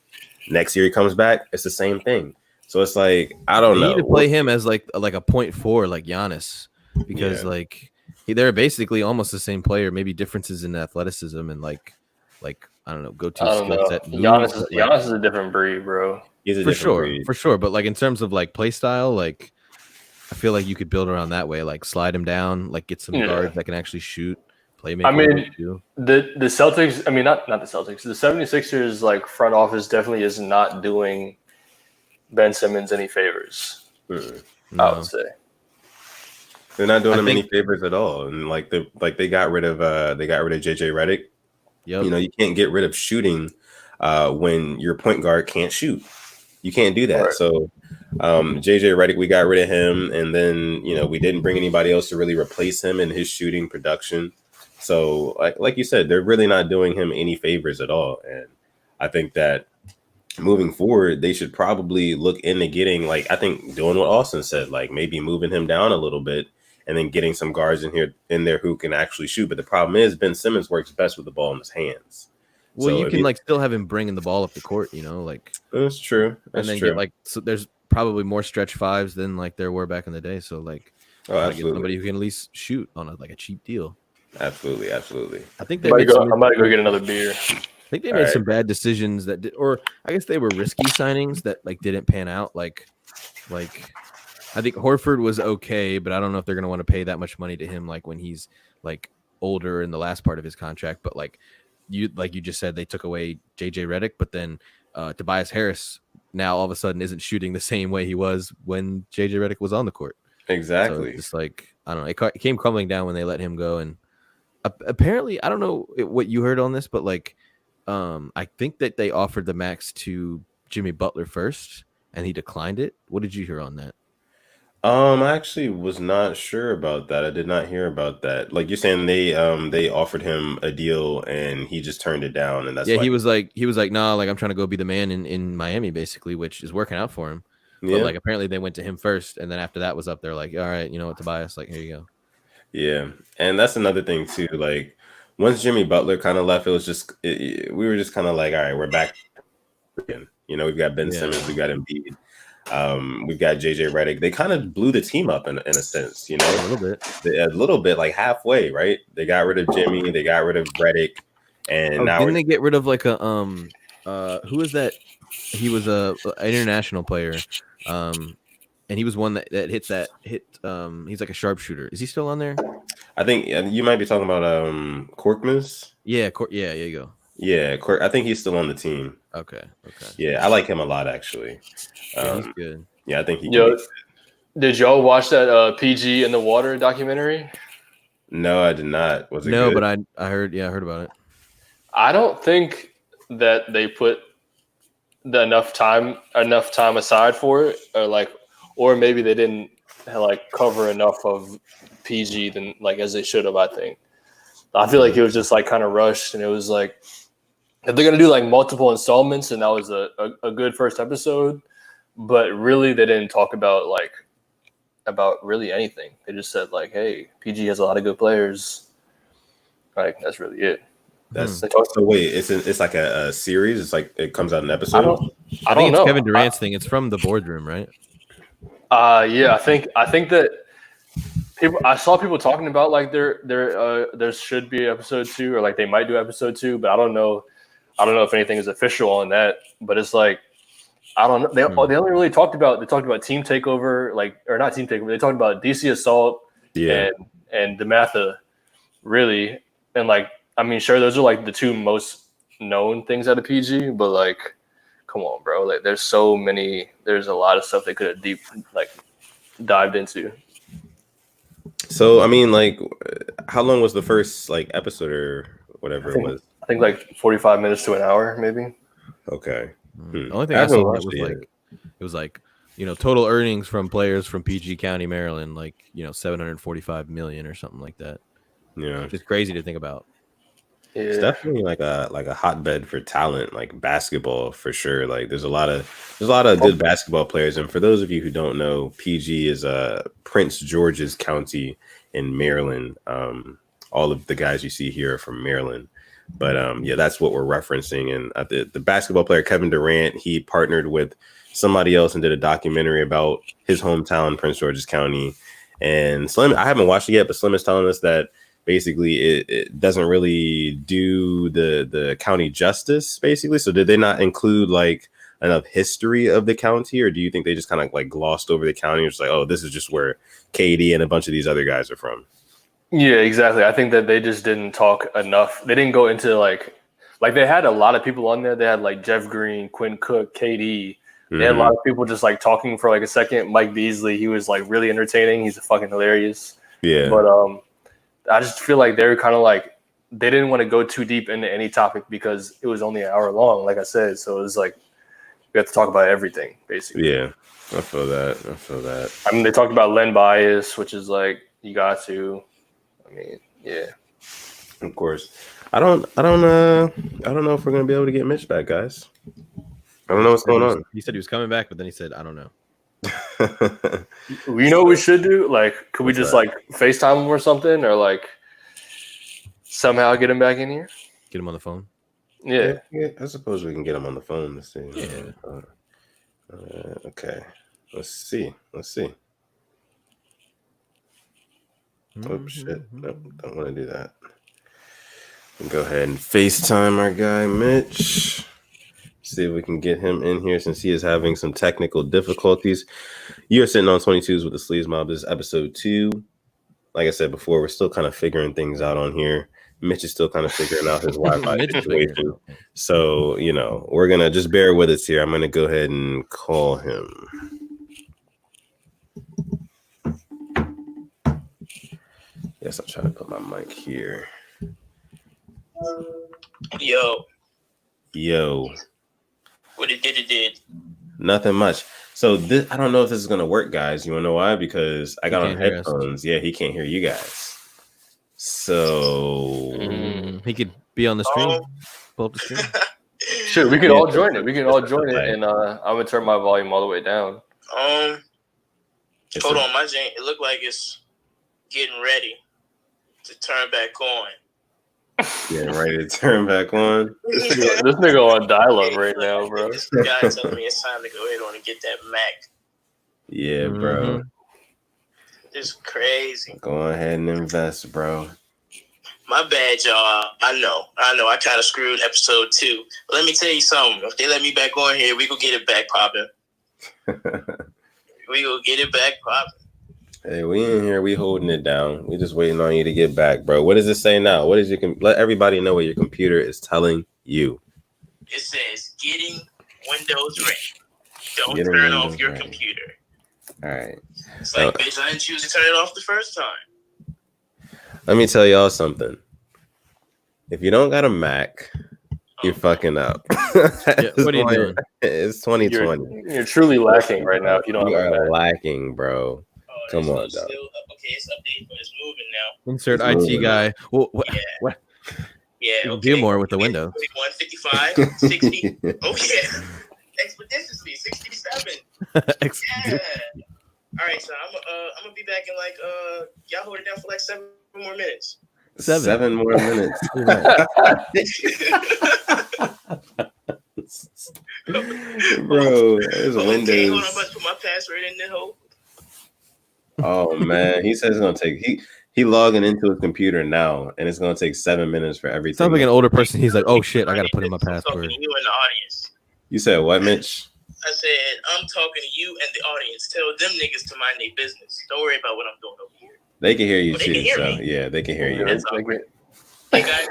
S1: Next year he comes back, it's the same thing. So it's like, I don't know.
S4: You need to play him as like a 0.4 like Giannis because like they're basically almost the same player, maybe differences in athleticism and like I don't know, go-to skill set.
S3: Giannis is a different breed, bro.
S1: He's a
S4: For
S1: different
S4: sure,
S1: breed.
S4: for sure. But like in terms of like play style, like I feel like you could build around that way, like slide him down, like get some guards that can actually shoot. Playmaker.
S3: I mean, the Celtics, I mean, not the Celtics, the 76ers like front office definitely is not doing Ben Simmons any favors.
S1: No.
S3: I would say
S1: they're not doing him any favors at all. And like they got rid of JJ Redick.
S4: Yep.
S1: You can't get rid of shooting when your point guard can't shoot. You can't do that.
S3: Right.
S1: So JJ Redick, we got rid of him, and then we didn't bring anybody else to really replace him in his shooting production. So like you said, they're really not doing him any favors at all. And I think that moving forward, they should probably look into getting I think doing what Austin said, like maybe moving him down a little bit and then getting some guards in there who can actually shoot. But the problem is Ben Simmons works best with the ball in his hands.
S4: Well,
S1: so
S4: you can still have him bringing the ball up the court,
S1: That's true.
S4: And then get so there's probably more stretch fives than there were back in the day. So get somebody who can at least shoot on a cheap deal.
S1: Absolutely.
S4: I think
S3: I might go get another beer.
S4: I think they made some bad decisions or I guess they were risky signings that didn't pan out. Like I think Horford was okay, but I don't know if they're gonna want to pay that much money to him when he's older in the last part of his contract. But you just said, they took away JJ Redick, but then Tobias Harris now all of a sudden isn't shooting the same way he was when JJ Redick was on the court.
S1: Exactly.
S4: So just I don't know, it came crumbling down when they let him go. And apparently, I don't know what you heard on this, but I think that they offered the max to Jimmy Butler first, and he declined it. What did you hear on that?
S1: I actually was not sure about that. I did not hear about that. Like you're saying they offered him a deal and he just turned it down, and that's
S4: Yeah,
S1: why.
S4: he was like, nah, like I'm trying to go be the man in Miami, basically, which is working out for him. But
S1: Yeah.
S4: like apparently they went to him first, and then after that was up there, like, all right, you know what, Tobias, like here you go.
S1: Yeah, and that's another thing too. Like once Jimmy Butler kind of left, it was just we were just kind of like, all right, we're back again. You know, we've got Ben Simmons, we've got Embiid, we've got JJ Redick. They kind of blew the team up in a sense. You know, a little bit, like halfway, right? They got rid of Jimmy, they got rid of Redick, and now
S4: didn't they get rid of like a who was that? He was a international player, and he was one that hit. He's like a sharpshooter. Is he still on there?
S1: I think you might be talking about Korkmaz.
S4: Yeah, yeah, there you go.
S1: Yeah, I think he's still on the team.
S4: Okay.
S1: Yeah, I like him a lot actually.
S4: Yeah, he's good.
S1: Yeah, I think he.
S3: Did y'all watch that PG in the Water documentary?
S1: No, I did not. Was it
S4: no,
S1: good?
S4: but I heard. Yeah, I heard about it.
S3: I don't think that they put enough time aside for it, or maybe they didn't like cover enough of PG than like as they should have. I think. I feel like it was just like kind of rushed, and it was like if they're gonna do like multiple installments, and that was a good first episode, but really they didn't talk about really anything. They just said like, hey, PG has a lot of good players. Like that's really it.
S1: So wait, it's like a series. It's like it comes out an episode.
S3: I don't
S4: think
S3: know.
S4: It's Kevin Durant's thing. It's from the boardroom, right?
S3: Yeah, I think that I saw people talking about like there should be episode 2 or like they might do episode 2, but I don't know if anything is official on that. But it's like I don't know. They only really talked about Team Takeover, or not Team Takeover. They talked about DC Assault, and DeMatha, really, and like I mean, sure, those are like the 2 most known things out of PG, but like, come on, bro, like there's a lot of stuff they could have dived into.
S1: So I mean, like, how long was the first like episode or whatever it was?
S3: I think like 45 minutes to an hour, maybe.
S1: Okay.
S4: The only thing I saw was like it was like total earnings from players from PG County, Maryland, like 745 million or something like that.
S1: Yeah,
S4: it's crazy to think about.
S3: Yeah.
S1: It's definitely like a hotbed for talent, like basketball for sure. Like there's a lot of good basketball players. And for those of you who don't know, PG is Prince George's County in Maryland. All of the guys you see here are from Maryland. But yeah, that's what we're referencing. And the basketball player Kevin Durant, he partnered with somebody else and did a documentary about his hometown, Prince George's County. And Slim, I haven't watched it yet, but Slim is telling us that basically it doesn't really do the county justice, basically. So did they not include like enough history of the county, or do you think they just kind of like glossed over the county? It's like, oh, this is just where KD and a bunch of these other guys are from.
S3: Yeah, exactly. I think that they just didn't talk enough. They didn't go into like they had a lot of people on there. They had like Jeff Green, Quinn Cook, KD. They had a lot of people just like talking for like a second. Mike Beasley, he was like really entertaining. He's fucking hilarious.
S1: Yeah.
S3: But I just feel like they're kind of like they didn't want to go too deep into any topic because it was only an hour long, like I said. So it was like we have to talk about everything, basically.
S1: Yeah, I feel that.
S3: I mean, they talked about Len Bias, which is like you got to. I mean, yeah.
S1: Of course. I don't know if we're gonna be able to get Mitch back, guys. I don't know what's going on.
S4: He said he was coming back, but then he said, I don't know.
S3: You know what we should do? Like, could we just like FaceTime him or something, or like somehow get him back in here?
S4: Get him on the phone.
S3: Yeah.
S1: I suppose we can get him on the phone. Let's see.
S4: Yeah.
S1: Okay. Let's see. Oh shit! Nope, don't want to do that. Go ahead and FaceTime our guy Mitch. See if we can get him in here since he is having some technical difficulties. You're sitting on 22s with the SleazeMob. This is episode 2. Like I said before, we're still kind of figuring things out on here. Mitch is still kind of figuring out his Wi-Fi situation. So, we're going to just bear with us here. I'm going to go ahead and call him. Yes, I'll try to put my mic here.
S2: Yo.
S1: Yo.
S2: What it did.
S1: Nothing much. So this, I don't know if this is gonna work, guys. You wanna know why? Because I got on
S4: can't hear us.
S1: headphones. Yeah, he can't hear you guys. So
S4: He could be on the stream. Pull up the stream.
S3: Sure, we can all join it. We can all join it, and I'm gonna turn my volume all the way down.
S2: Hold on, my Jane. It looked like it's getting ready to turn back on.
S1: Getting ready to turn back on.
S3: This nigga on dial-up right now, bro.
S2: This guy telling me it's time to go ahead on and get that Mac.
S1: Yeah, bro.
S2: It's crazy.
S1: Go ahead and invest, bro.
S2: My bad, y'all. I know. I kind of screwed episode 2. But let me tell you something. If they let me back on here, we go get it back popping. We go get it back popping.
S1: Hey, we in here. We holding it down. We just waiting on you to get back, bro. What does it say now? What is let everybody know what your computer is telling you.
S2: It says getting Windows ready. Don't
S1: Getting
S2: turn
S1: Windows
S2: off your
S1: ready.
S2: computer.
S1: All right.
S2: It's like, bitch, I didn't choose to turn it off the first time.
S1: Let me tell y'all something. If you don't got a Mac, you're fucking up.
S4: Yeah, what are you doing?
S1: It's 2020.
S3: You're truly lacking right now if you don't
S1: You
S3: have
S1: are
S3: that.
S1: lacking, bro. Come on, dog.
S2: Still, okay, it's updated, but it's moving now.
S4: Insert
S1: It's
S4: IT
S1: moving.
S4: guy. Well, what?
S2: Yeah,
S4: You can
S2: okay.
S4: do more with the Windows.
S2: 155, 60. Oh, yeah. Expeditiously, 67. Yeah. All right, so I'm gonna be back in like y'all hold it down for like 7 more minutes.
S1: 7 more minutes. Bro, there's Windows.
S2: Okay, hold on, I'm about to put my password in the hole.
S1: Oh man, he says it's gonna take he logging into his computer now, and it's gonna take 7 minutes for everything.
S4: Sounds like an older person. He's like, oh shit, I gotta put in my
S2: I'm talking
S4: password.
S2: to you in the audience.
S1: You said what, Mitch?
S2: I said I'm talking to you and the audience. Tell them niggas to mind their business. Don't worry about what I'm doing over here.
S1: They can hear you
S2: They
S1: too.
S2: can hear
S1: So
S2: me.
S1: yeah, they can hear you.
S2: That's all right. Hey guys,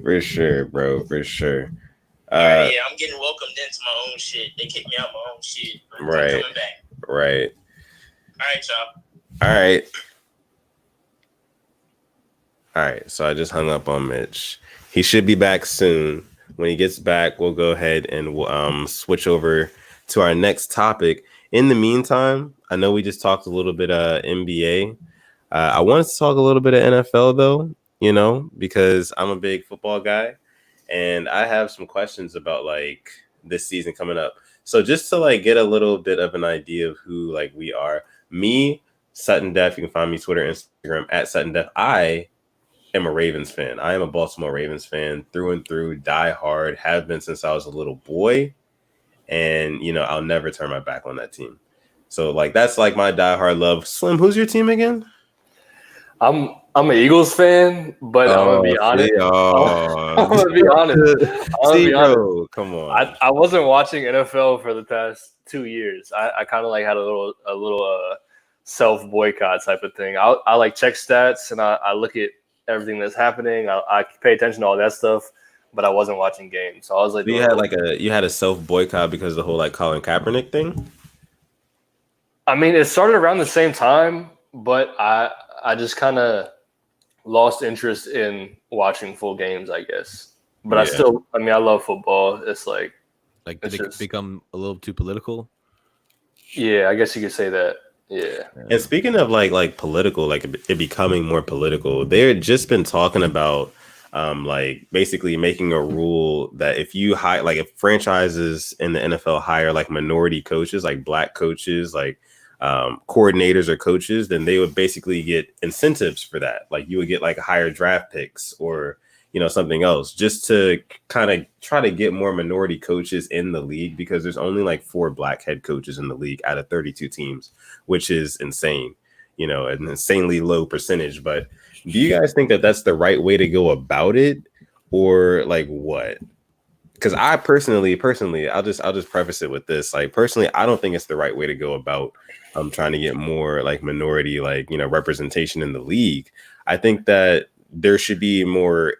S1: For sure, bro. For sure.
S2: yeah, I'm getting welcomed into my own shit. They kicked me out my own shit. But
S1: Right.
S2: I'm coming back.
S1: Right.
S2: All right, y'all.
S1: All right. So I just hung up on Mitch. He should be back soon. When he gets back, we'll go ahead and we'll switch over to our next topic. In the meantime, I know we just talked a little bit NBA. I wanted to talk a little bit of NFL though, you know, because I'm a big football guy, and I have some questions about like this season coming up. So just to like get a little bit of an idea of who like we are, me, Sutton Def, you can find me Twitter, Instagram at Sutton Def. I am a Ravens fan. I am a Baltimore Ravens fan through and through, die hard, have been since I was a little boy. And, you know, I'll never turn my back on that team. So, like, that's like my die hard love. Slim, who's your team again?
S3: I'm an Eagles fan, but I'm gonna be honest. I'm gonna be honest.
S1: Bro, come on.
S3: I wasn't watching NFL for the past 2 years. I kind of like had a little self boycott type of thing. I like check stats and I look at everything that's happening. I pay attention to all that stuff, but I wasn't watching games. So I was like,
S1: you had a self boycott because of the whole like Colin Kaepernick thing.
S3: I mean, it started around the same time, but I just kind of lost interest in watching full games, I guess. But I I love football. It's like
S4: did it become a little too political?
S3: Yeah, I guess you could say that. Yeah.
S1: And speaking of like political, like it becoming more political, they've just been talking about like basically making a rule that if you hire, like if franchises in the NFL hire like minority coaches, like black coaches, like coordinators or coaches, then they would basically get incentives for that. Like you would get like higher draft picks or, you know, something else, just to kind of try to get more minority coaches in the league, because there's only like 4 black head coaches in the league out of 32 teams, which is insane, you know, an insanely low percentage. But do you guys think that that's the right way to go about it, or like what? Because I personally, I'll just preface it with this. Like personally, I don't think it's the right way to go about trying to get more like minority, like, you know, representation in the league. I think that there should be more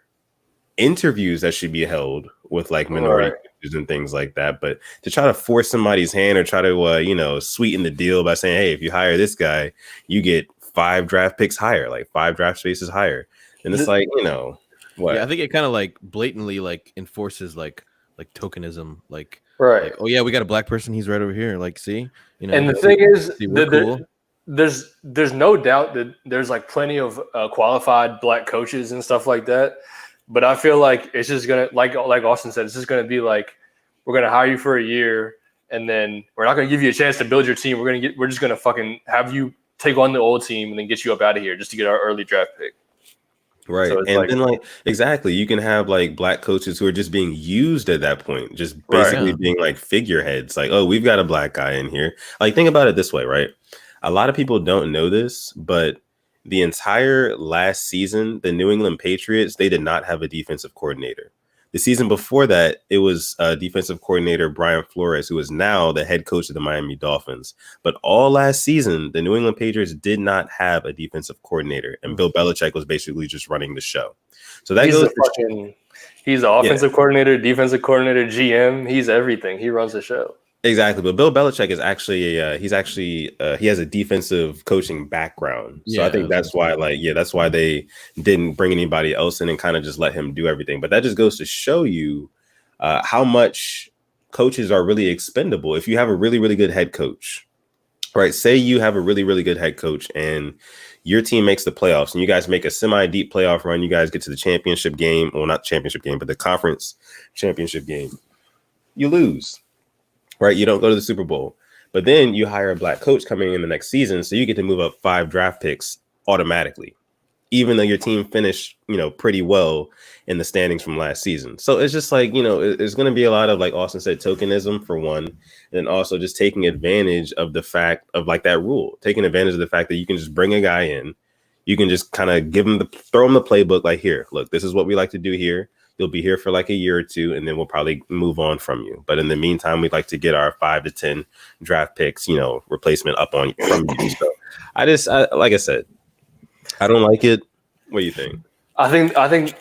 S1: interviews that should be held with like minority coaches and things like that. But to try to force somebody's hand or try to you know, sweeten the deal by saying, hey, if you hire this guy, you get 5 draft picks higher, like 5 draft spaces higher, and it's like, you know. What?
S4: Yeah, I think it kind of like blatantly like enforces like tokenism, like
S3: Right.
S4: oh yeah, we got a black person, he's right over here. Like, see,
S3: And the thing is,
S4: we're cool.
S3: there's no doubt that there's like plenty of qualified black coaches and stuff like that. But I feel like it's just gonna like Austin said, it's just gonna be like we're gonna hire you for a year, and then we're not gonna give you a chance to build your team. We're just gonna fucking have you take on the old team and then get you up out of here just to get our early draft pick.
S1: Right.
S3: So
S1: And then like exactly, you can have like black coaches who are just being used at that point, just basically being like figureheads. Like, oh, we've got a black guy in here. Like, think about it this way, right? A lot of people don't know this, but the entire last season, the New England Patriots, they did not have a defensive coordinator. The season before that, it was defensive coordinator Brian Flores, who is now the head coach of the Miami Dolphins. But all last season, the New England Patriots did not have a defensive coordinator, and Bill Belichick was basically just running the show. So that
S3: he's the offensive coordinator, defensive coordinator, GM. He's everything. He runs the show.
S1: Exactly, but Bill Belichick is actually he has a defensive coaching background, so I think that's why that's why they didn't bring anybody else in and kind of just let him do everything. But that just goes to show you how much coaches are really expendable. If you have a really, really good head coach, right? Say you have a really, really good head coach and your team makes the playoffs and you guys make a semi-deep playoff run. You guys get to the championship game, well, not championship game, but the conference championship game. You lose. Right, you don't go to the Super Bowl, but then you hire a black coach coming in the next season, so you get to move up 5 draft picks automatically, even though your team finished, pretty well in the standings from last season. So it's just like, there's going to be a lot of, like Austin said, tokenism for one, and then also just taking advantage of the fact of like that rule, taking advantage of the fact that you can just bring a guy in, you can just kind of throw him the playbook, like, here, look, this is what we like to do here. You'll be here for like a year or two, and then we'll probably move on from you. But in the meantime, we'd like to get our 5 to 10 draft picks, replacement up from you. So I like I said, I don't like it. What do you think?
S3: I think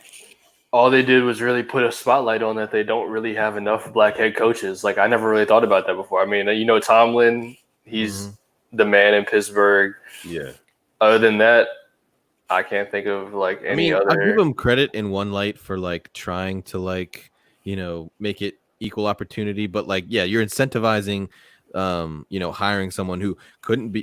S3: all they did was really put a spotlight on that they don't really have enough black head coaches. Like, I never really thought about that before. I mean, Tomlin, he's the man in Pittsburgh.
S1: Yeah.
S3: Other than that, I can't think of like any other.
S4: I give him credit in one light for like trying to like, make it equal opportunity, but like, yeah, you're incentivizing, hiring someone who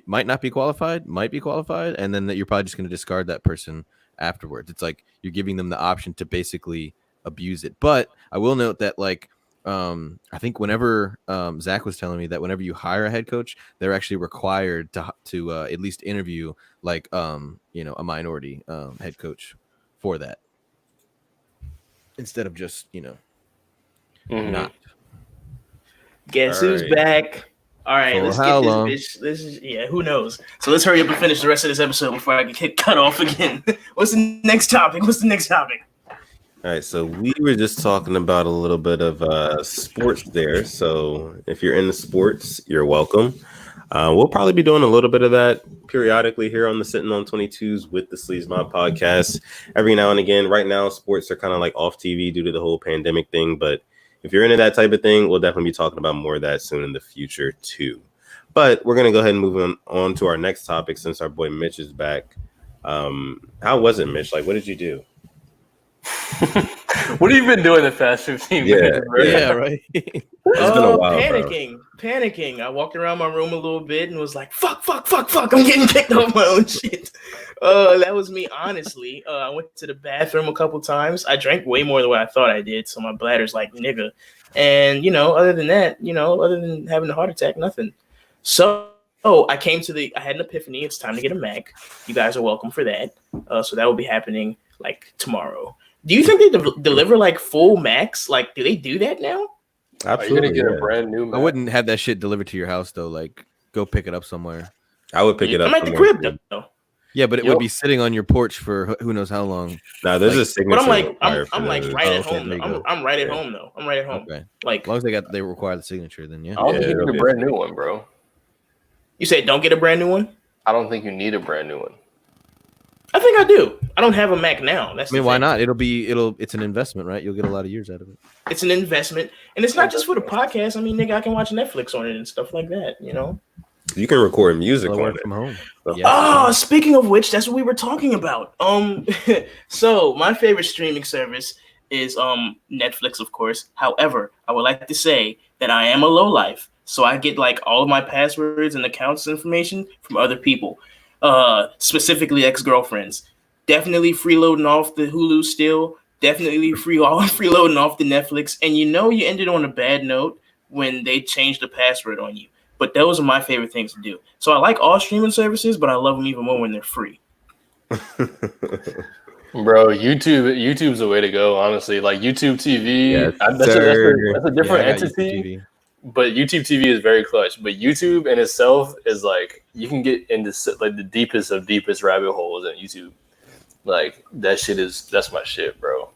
S4: might not be qualified, might be qualified, and then that you're probably just going to discard that person afterwards. It's like you're giving them the option to basically abuse it. But I will note that like, I think whenever Zach was telling me that whenever you hire a head coach, they're actually required to at least interview like a minority head coach for that instead of just not.
S2: Guess who's back? All right, let's get this bitch. This is who knows? So let's hurry up and finish the rest of this episode before I get cut off again. What's the next topic?
S1: All right, so we were just talking about a little bit of sports there. So if you're into sports, you're welcome. We'll probably be doing a little bit of that periodically here on the Sitting on 22s with the SleazeMob podcast every now and again. Right now, sports are kind of like off TV due to the whole pandemic thing. But if you're into that type of thing, we'll definitely be talking about more of that soon in the future too. But we're going to go ahead and move on to our next topic since our boy Mitch is back. How was it, Mitch? Like, what did you do?
S3: What have you been doing the past 15 minutes?
S4: Yeah, right.
S1: It's been a while,
S2: panicking. I walked around my room a little bit and was like, fuck. I'm getting kicked off my own shit. That was me, honestly. I went to the bathroom a couple times. I drank way more than what I thought I did. So my bladder's like, nigga. And, other than that, other than having a heart attack, nothing. So I had an epiphany. It's time to get a Mac. You guys are welcome for that. So that will be happening like tomorrow. Do you think they deliver like full Macs? Like, do they do that now?
S1: Absolutely.
S3: Are you gonna get a brand new Mac?
S4: I wouldn't have that shit delivered to your house though. Like, go pick it up somewhere.
S1: I would pick it up.
S2: I'm at the crib though.
S4: Yeah, but it would be sitting on your porch for who knows how long.
S1: No, there's a signature.
S2: But I'm like right at home. I'm right at home though. I'm right at home.
S4: Okay.
S2: Like,
S4: as long as they require the signature, then yeah.
S3: I don't think you need a brand new one, bro.
S2: You said don't get a brand new one?
S3: I don't think you need a brand new one.
S2: I think I do. I don't have a Mac now.
S4: Why not? It's an investment, right? You'll get a lot of years out of it.
S2: It's an investment, and it's not just for the podcast. I mean, nigga, I can watch Netflix on it and stuff like that.
S1: You can record music
S4: I
S1: on
S4: work
S1: it.
S4: from home.
S1: So-
S4: Yes,
S2: Oh, speaking of which, that's what we were talking about. So my favorite streaming service is Netflix, of course. However, I would like to say that I am a lowlife, so I get like all of my passwords and accounts information from other people, specifically ex-girlfriends. Definitely freeloading off the Hulu still. Definitely freeloading off the Netflix. And you know you ended on a bad note when they changed the password on you. But those are my favorite things to do. So I like all streaming services, but I love them even more when they're free.
S3: Bro, YouTube's the way to go, honestly. Like YouTube TV,
S1: Yes,
S3: that's a different
S4: I got YouTube
S3: entity.
S4: TV.
S3: But YouTube TV is very clutch. But YouTube in itself is like you can get into like the deepest of deepest rabbit holes in YouTube. Like that's my shit, bro.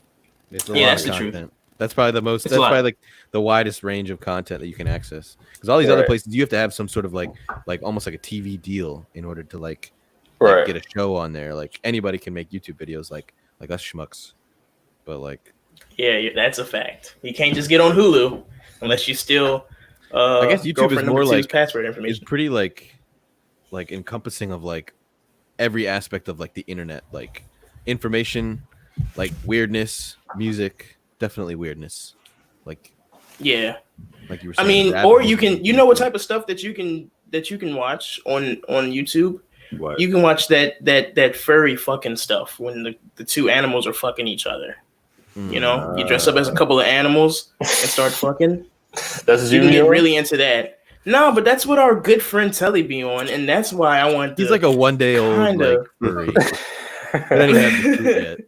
S4: It's a
S2: Yeah,
S4: lot
S2: that's
S4: of
S2: the truth.
S4: content. That's probably the most.
S2: It's a
S4: That's
S2: lot.
S4: probably like the widest range of content that you can access. Because all these other places, you have to have some sort of like almost like a TV deal in order to like get a show on there. Like anybody can make YouTube videos, like us schmucks. But like,
S2: Yeah, that's a fact. You can't just get on Hulu unless you still.
S4: I guess YouTube is more like
S2: password
S4: it's
S2: information.
S4: pretty like encompassing of like every aspect of like the internet, like information, like weirdness, music, definitely weirdness, like
S2: Yeah,
S4: like you were
S2: I
S4: saying.
S2: mean, or you can, you know, what type of stuff that you can watch on YouTube.
S1: What?
S2: You can watch that furry fucking stuff when the two animals are fucking each other. You know, you dress up as a couple of animals and start fucking.
S3: That's
S2: You can get really into that. No, but that's what our good friend Telly be on, and that's why I want.
S4: He's like a 1 day old
S2: kinda-
S4: like furry. He doesn't even have the suit yet.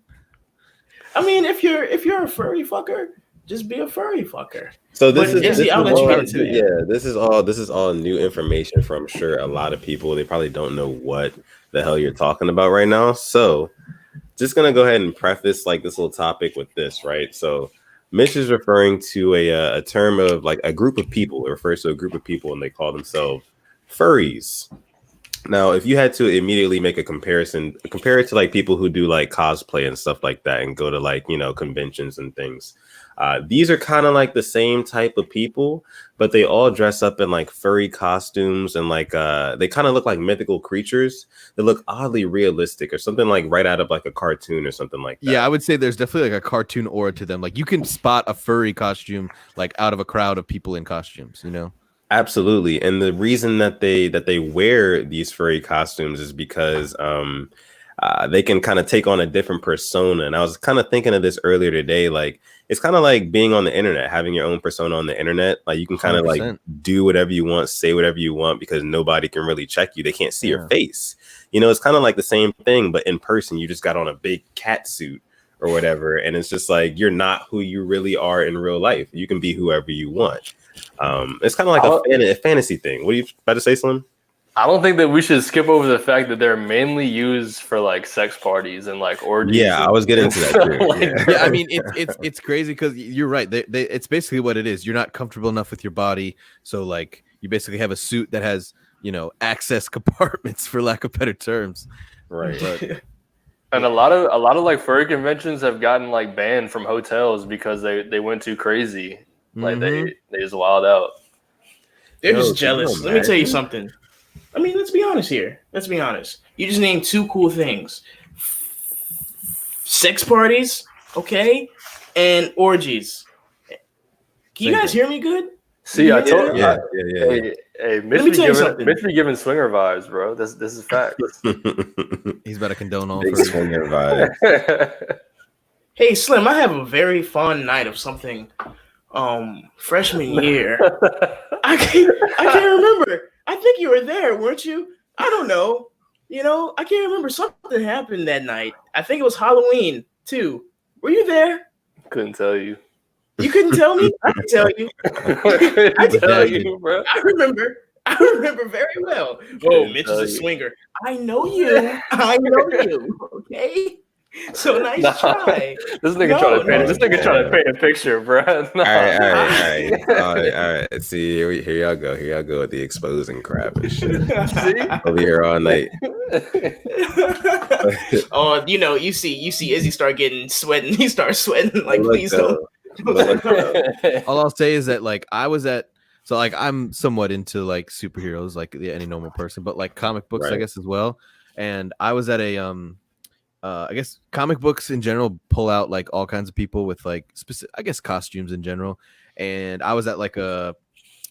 S2: I mean, if you're a furry fucker, just be a furry fucker.
S1: So this
S2: But
S1: is
S2: Izzy, I'll let you get into it.
S1: yeah. This is all new information for I'm sure a lot of people. They probably don't know what the hell you're talking about right now. So just gonna go ahead and preface like this little topic with this, right? So Mitch is referring to a term of like a group of people. It refers to a group of people, and they call themselves furries. Now, if you had to immediately make a comparison, compare it to like people who do like cosplay and stuff like that and go to like, you know, conventions and things. These are kind of like the same type of people, but they all dress up in like furry costumes and like they kind of look like mythical creatures. They look oddly realistic or something like right out of like a cartoon or something like that.
S4: Yeah, I would say there's definitely like a cartoon aura to them. Like you can spot a furry costume like out of a crowd of people in costumes, you know?
S1: Absolutely. And the reason that they wear these furry costumes is because they can kind of take on a different persona. And I was kind of thinking of this earlier today. Like, it's kind of like being on the internet, having your own persona on the internet. Like, you can kind of like
S4: 100%.
S1: do whatever you want, say whatever you want, because nobody can really check you. They can't see your face. You know, it's kind of like the same thing, but in person, you just got on a big cat suit or whatever. And it's just like, you're not who you really are in real life. You can be whoever you want. It's kind of like a fantasy thing. What are you about to say, Slim?
S3: I don't think that we should skip over the fact that they're mainly used for like sex parties and like orgies.
S1: Yeah, I was getting into that too.
S3: Like,
S4: Yeah, I mean it's crazy because you're right. They it's basically what it is. You're not comfortable enough with your body, so like you basically have a suit that has, you know, access compartments for lack of better terms.
S1: Right.
S4: But
S3: And a lot of like furry conventions have gotten like banned from hotels because they went too crazy. Like they just wild out.
S2: They're
S1: Yo,
S2: just jealous.
S1: can you
S2: Let me tell you
S1: imagine?
S2: something. I mean, let's be honest here. Let's be honest. You just named two cool things: sex parties, okay, and orgies. Can you guys hear me good?
S3: See, I told
S1: Yeah.
S3: Hey, Mitch
S2: Let me
S3: be
S2: tell you
S3: giving
S2: something.
S3: Mitch be giving swinger vibes, bro. This is facts.
S4: he's about to condone all
S1: Big
S4: furry.
S1: swinger vibe.
S2: Hey, Slim, I have a very fond night of something. Freshman year. I can't remember. I think you were there, weren't you? I don't know. You know, I can't remember. Something happened that night. I think it was Halloween too. Were you there?
S3: Couldn't tell you.
S2: You couldn't tell me? I can tell you.
S3: I
S2: can
S3: tell
S4: you.
S3: you, bro.
S2: I remember very well. Oh, Mitch is a swinger. I know you. I know you. Okay. So nice try.
S3: This nigga trying to paint a picture, bro. Nah.
S1: All right. See, here y'all go. Here y'all go with the exposing crap and shit.
S3: See?
S1: I'll be here all night.
S2: Oh, you see Izzy start getting sweating. He starts sweating like,
S1: Look,
S2: please don't.
S1: though.
S4: All I'll say is that like I was at So like I'm somewhat into like superheroes, like any normal person, but like comic books, I
S1: Right.
S4: guess as well. And I was at a I guess comic books in general pull out like all kinds of people with like specific, I guess, costumes in general. And I was at like a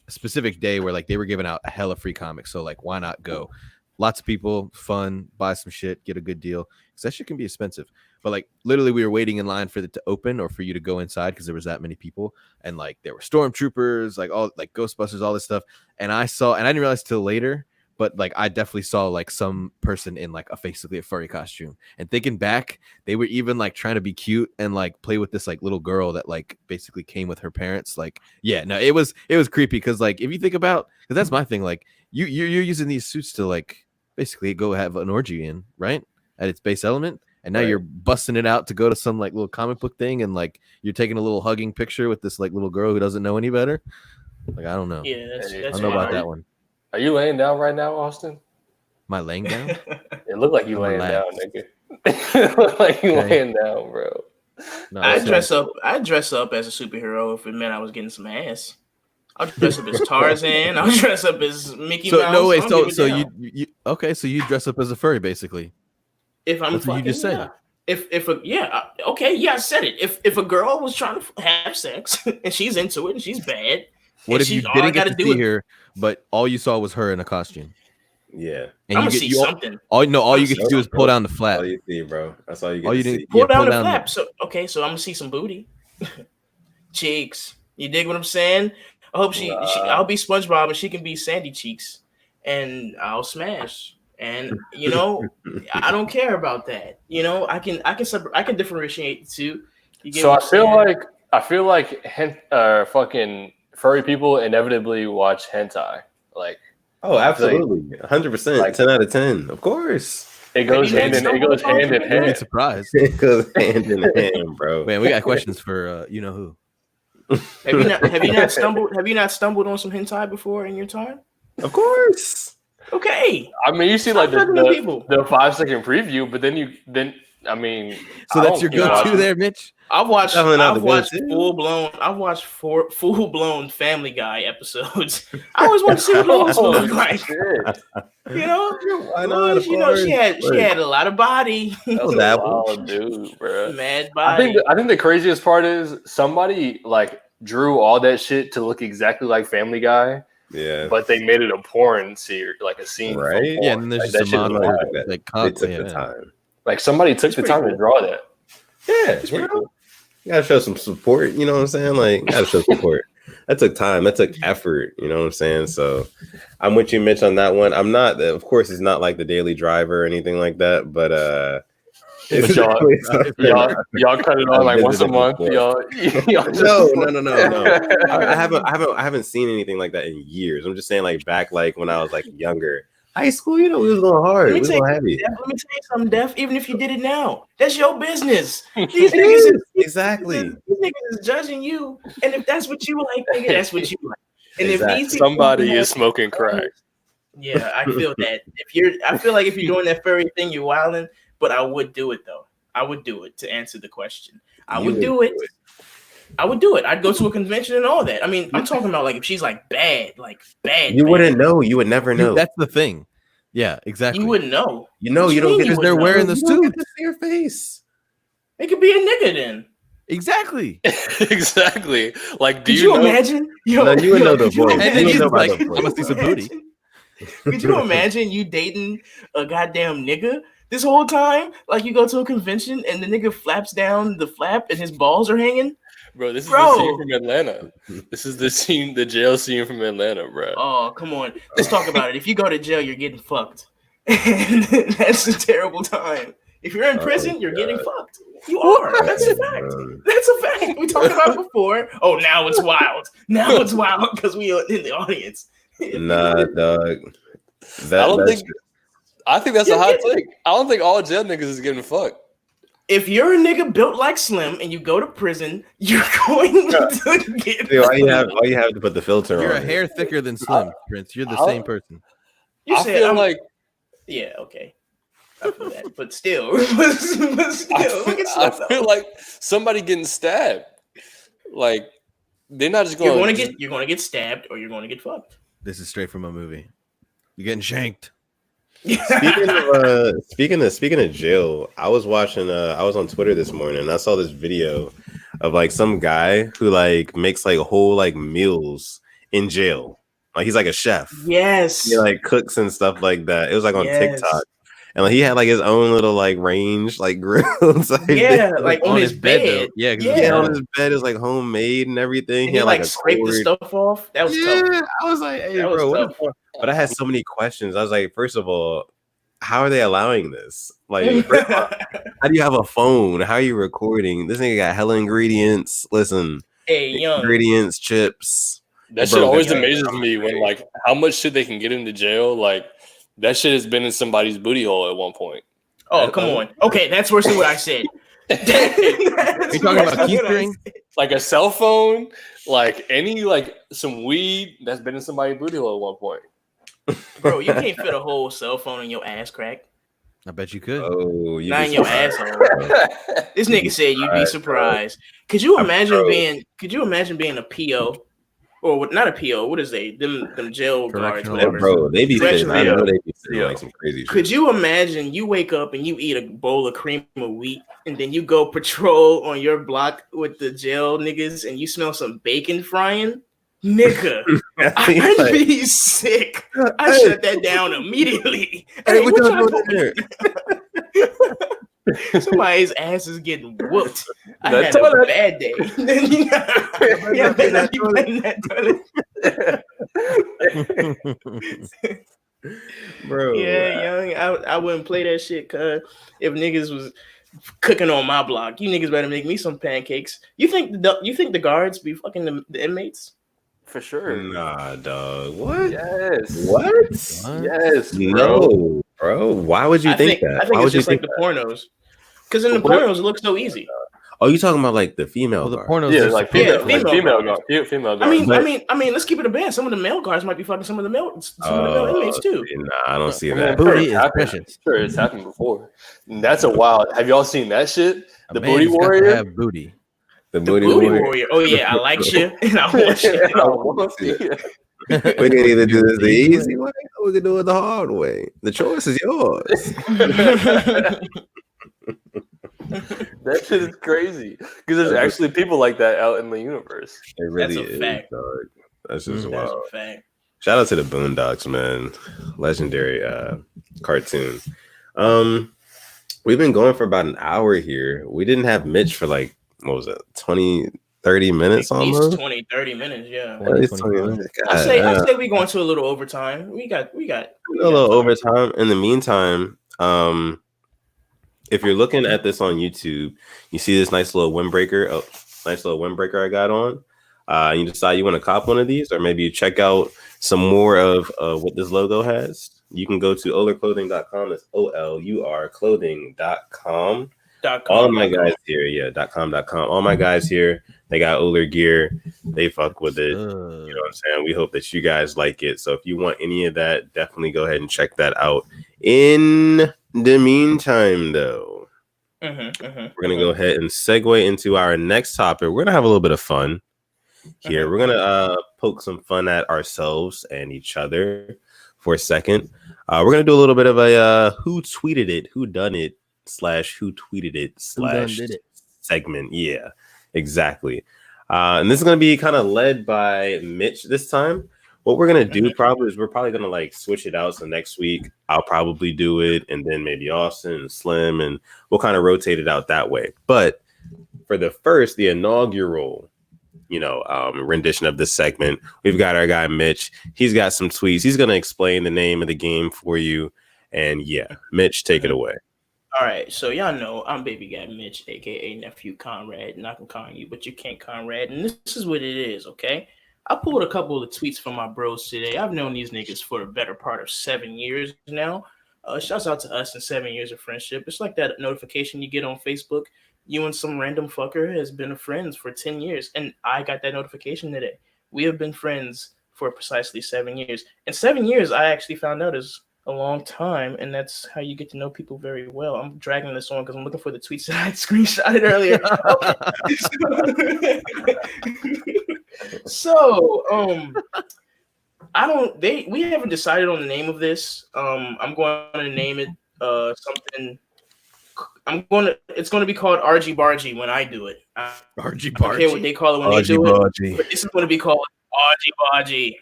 S4: specific day where like they were giving out a hella free comics. So like, why not go? Lots of people, fun, buy some shit, get a good deal. Because that shit can be expensive. But like literally we were waiting in line for it to open or for you to go inside because there was that many people. And like there were stormtroopers, like all like Ghostbusters, all this stuff. And I didn't realize till later, but like I definitely saw like some person in like basically a furry costume. And thinking back, they were even like trying to be cute and like play with this like little girl that like basically came with her parents. Like, yeah, no, it was creepy because like if you think about, because that's my thing, like you're using these suits to like basically go have an orgy in, right, at its base element, and now you're busting it out to go to some like little comic book thing, and like you're taking a little hugging picture with this like little girl who doesn't know any better. Like I don't know.
S2: Yeah, that's
S4: I don't know about that one.
S3: Are you laying down right now, Austin?
S4: Am I laying down?
S3: It looked like you laying down, nigga. It looked like you laying down, bro.
S4: No,
S2: I'd dress up as a superhero if it meant I was getting some ass. I'll dress up as Tarzan. I'll dress up as Mickey Mouse.
S4: No way. So you okay? So you dress up as a furry, basically.
S2: If I'm
S4: That's what you just said.
S2: I said it. If a girl was trying to have sex and she's into it and she's bad,
S4: what if you didn't get to see her, but all you saw was her in a costume?
S1: Yeah,
S2: and I'm gonna see something.
S4: All you get to do is pull down the flap.
S1: All you see, bro. That's all you get to see.
S2: Pull down the flap. So I'm gonna see some booty, cheeks. You dig what I'm saying? I hope I'll be SpongeBob and she can be Sandy Cheeks, and I'll smash. And you know, I don't care about that. You know, I can differentiate the two.
S3: So I feel like fucking furry people inevitably watch hentai. Like,
S1: oh, absolutely, 100%, like, 10 out of 10. Of course,
S3: it goes hand in hand.
S4: Surprised.
S1: It goes hand in hand, bro.
S4: Man, we got questions for you know who.
S2: Have you not stumbled on some hentai before in your time?
S1: Of course.
S2: Okay.
S3: I mean, you see like the 5-second preview, but then I mean,
S4: so that's your go-to there, Mitch.
S2: I've watched full blown Family Guy episodes. I always want to see what Lois look like. You know,
S1: why not?
S2: You know, she had a lot of body.
S3: That was a wild dude, bro.
S2: Mad body.
S3: I think the craziest part is somebody like drew all that shit to look exactly like Family Guy.
S1: Yeah,
S3: but they made it a porn series, like a scene,
S1: right?
S4: Yeah, and there's just a monologue. Like,
S1: they took the time.
S3: Like somebody took the time to draw that.
S1: Yeah, it's real. Cool. You gotta show some support. You know what I'm saying? Like, you gotta show support. That took time. That took effort. You know what I'm saying? So, I'm with you, Mitch, on that one. I'm not. Of course, it's not like the Daily Driver or anything like that. But
S3: y'all cut it on like once a month. Y'all
S1: No. I haven't seen anything like that in years. I'm just saying, like back, like when I was like younger, high school. You know, we was going hard. We was going heavy.
S2: Let me tell you something, Def. Even if you did it now, that's your business.
S1: These niggas exactly.
S2: These niggas is judging you, and if that's what you like, nigga, that's what you like. And
S3: exactly. If somebody is smoking crack,
S2: yeah, I feel that. I feel like if you're doing that furry thing, you're wilding. But I would do it though. I would do it to answer the question. I would do it. I'd go to a convention and all that. I mean, I'm talking about like if she's like bad.
S1: You wouldn't know. You would never know.
S4: That's the thing. Yeah, exactly.
S2: You wouldn't know.
S1: You know, you don't get
S4: because they're wearing the suit.
S1: You don't get to see your face.
S2: It could be a nigga then.
S4: Exactly.
S3: Exactly. Like, do
S2: you imagine?
S1: You would know the voice.
S4: And then he's like, I'm gonna see some booty.
S2: Could you imagine you dating a goddamn nigga this whole time? Like you go to a convention and the nigga flaps down the flap and his balls are hanging?
S3: Bro, this is the scene from Atlanta. This is the jail scene from Atlanta, bro.
S2: Oh, come on. Let's talk about it. If you go to jail, you're getting fucked. And that's a terrible time. If you're in prison, you're getting fucked. You are. That's a fact. That's a fact. We talked about it before. Oh, now it's wild. Now it's wild because we are in the audience.
S1: Nah, dog.
S3: I think that's a hot take. I don't think all jail niggas is getting fucked.
S2: If you're a nigga built like Slim and you go to prison, you're going to get.
S1: All you have to put the filter on.
S4: You're a hair thicker than Slim, Prince. You're the same person.
S2: I feel like, yeah, okay. I feel that, but still,
S3: I feel like somebody getting stabbed. Like, they're not just
S2: You're
S3: going
S2: gonna get stabbed or you're gonna get fucked.
S4: This is straight from a movie. You're getting shanked.
S1: Speaking of jail, I was on Twitter this morning and I saw this video of like some guy who like makes like whole like meals in jail. Like he's like a chef.
S2: Yes.
S1: He like cooks and stuff like that. It was like on
S2: Yes.
S1: TikTok. And like he had like his own little like range, like grills.
S2: Yeah, like on his bed.
S4: Yeah,
S1: Yeah, on his bed is like homemade and everything.
S2: And he
S1: had
S2: like
S1: a
S2: scraped the
S1: cord.
S2: stuff off. That was tough.
S1: I was like, hey,
S2: That was
S1: bro, what
S2: tough.
S1: is going on? But I had so many questions. I was like, first of all, how are they allowing this? Like, first of all, how do you have a phone? How are you recording? This nigga got hella ingredients. Listen,
S2: Hey, young.
S1: ingredients, chips.
S3: that
S1: Bro,
S3: shit always
S1: that's-
S3: amazes me when like how much shit they can get into jail. Like that shit has been in somebody's booty hole at one point.
S2: Oh, come on. Okay, that's worse than what I said.
S4: Are you talking about Keith String?
S3: Like a cell phone, like any like some weed that's been in somebody's booty hole at one point.
S2: Bro, you can't fit a whole cell phone in your ass crack.
S4: I bet you could.
S1: Oh, you
S2: Not
S1: be
S2: in your
S1: surprised.
S2: asshole. This nigga said you'd be surprised. Could you imagine
S1: bro.
S2: being a PO? Or not a PO, what is they? Them jail guards,
S4: Correctional
S1: Yeah,
S2: whatever.
S1: bro, they be
S2: Correctional.
S1: sitting. I know they be sitting
S3: Yeah.
S1: like some crazy shit.
S2: Could you imagine you wake up and you eat a bowl of cream of wheat and then you go patrol on your block with the jail niggas and you smell some bacon frying? Nigga, I'd be sick. I shut that down immediately.
S1: Hey, what y'all
S2: y'all
S1: doing there?
S2: Somebody's ass is getting whooped. I
S3: That
S2: had a
S3: toilet.
S2: bad day. Yeah, better not be playing that toilet.
S1: Bro,
S2: Yeah, young. I wouldn't play that shit, cause if niggas was cooking on my block, you niggas better make me some pancakes. You think the guards be fucking the inmates?
S3: For sure.
S1: Nah, dog. What?
S3: Yes.
S1: What?
S3: Yes. Bro.
S1: No, bro. Why would you think that?
S2: I think
S1: Why
S2: it's
S1: would you
S2: just like
S1: think
S2: the pornos. Because in the
S3: What?
S2: pornos, it looks so easy.
S1: Oh, you talking about like the female?
S4: Well, the
S1: guard.
S4: pornos.
S3: Yeah,
S4: are
S3: like
S4: supposed
S3: female,
S4: to-
S2: Yeah,
S3: female
S2: guards.
S3: guard. Female
S2: I
S3: guard.
S2: mean,
S1: But-
S2: let's keep it a band. Some of the male guards might be fucking some of the inmates too.
S1: Nah, I don't see
S3: I mean,
S1: that.
S4: Booty
S3: it's
S4: is
S3: happened.
S4: precious.
S3: Sure, it's happened before. And that's a wild. Have y'all seen that shit?
S4: A
S3: The
S4: man
S3: booty
S4: has got to
S3: warrior.
S4: have booty.
S1: The
S2: The
S1: booty,
S2: booty
S1: warrior.
S2: warrior. Oh yeah, I like you and I want you.
S3: I wanna see it.
S1: We can either do this the easy way or we can do it the hard way. The choice is yours.
S3: That shit is crazy because there's actually people like that out in the universe.
S1: It really
S2: That's a
S1: is,
S2: fact.
S1: dog. That's just
S4: Mm.
S2: That's
S1: wild.
S2: a fact.
S1: Shout out to the Boondocks, man. Legendary cartoon. We've been going for about an hour here. We didn't have Mitch for like, what was it, 20, 30 minutes
S2: At least
S1: almost?
S2: 20, 30 minutes, yeah.
S1: At least
S4: 20
S1: minutes.
S2: I
S1: God,
S2: say we going to a little overtime. We got
S1: a little overtime. In the meantime, if you're looking at this on YouTube, you see this nice little windbreaker. I got on. You decide you want to cop one of these, or maybe you check out some more of what this logo has. You can go to olurclothing.com. That's OLUR clothing.com. All of my guys here, .com. All my guys here, they got Oler gear. They fuck with it. You know what I'm saying? We hope that you guys like it. So if you want any of that, definitely go ahead and check that out. In the meantime, though, we're gonna go ahead and segue into our next topic. We're gonna have a little bit of fun here. We're gonna poke some fun at ourselves and each other for a second. We're gonna do a little bit of a who tweeted it, who done it / who tweeted it / segment. Yeah, exactly. And this is gonna be kind of led by Mitch this time. What we're gonna do probably is we're probably gonna like switch it out. So next week I'll probably do it, and then maybe Austin and Slim, and we'll kind of rotate it out that way. But for the inaugural, rendition of this segment, we've got our guy Mitch. He's got some tweets. He's gonna explain the name of the game for you. And yeah, Mitch, take it away.
S2: All right, so y'all know I'm baby guy Mitch, aka nephew Conrad, and I can con you, but you can't Conrad. And this is what it is, okay? I pulled a couple of tweets from my bros today. I've known these niggas for the better part of 7 years now. Shouts out to us in 7 years of friendship. It's like that notification you get on Facebook. You and some random fucker has been friends for 10 years, and I got that notification today. We have been friends for precisely 7 years. And 7 years, I actually found out, is a long time, and that's how you get to know people very well. I'm dragging this on because I'm looking for the tweets that I had screenshotted earlier. So, we haven't decided on the name of this. I'm going to name it something. It's going to be called Argy Bargy when I do it.
S4: Argy
S2: I don't care what they call it when they do it, but this is going to be called Argy Bargy.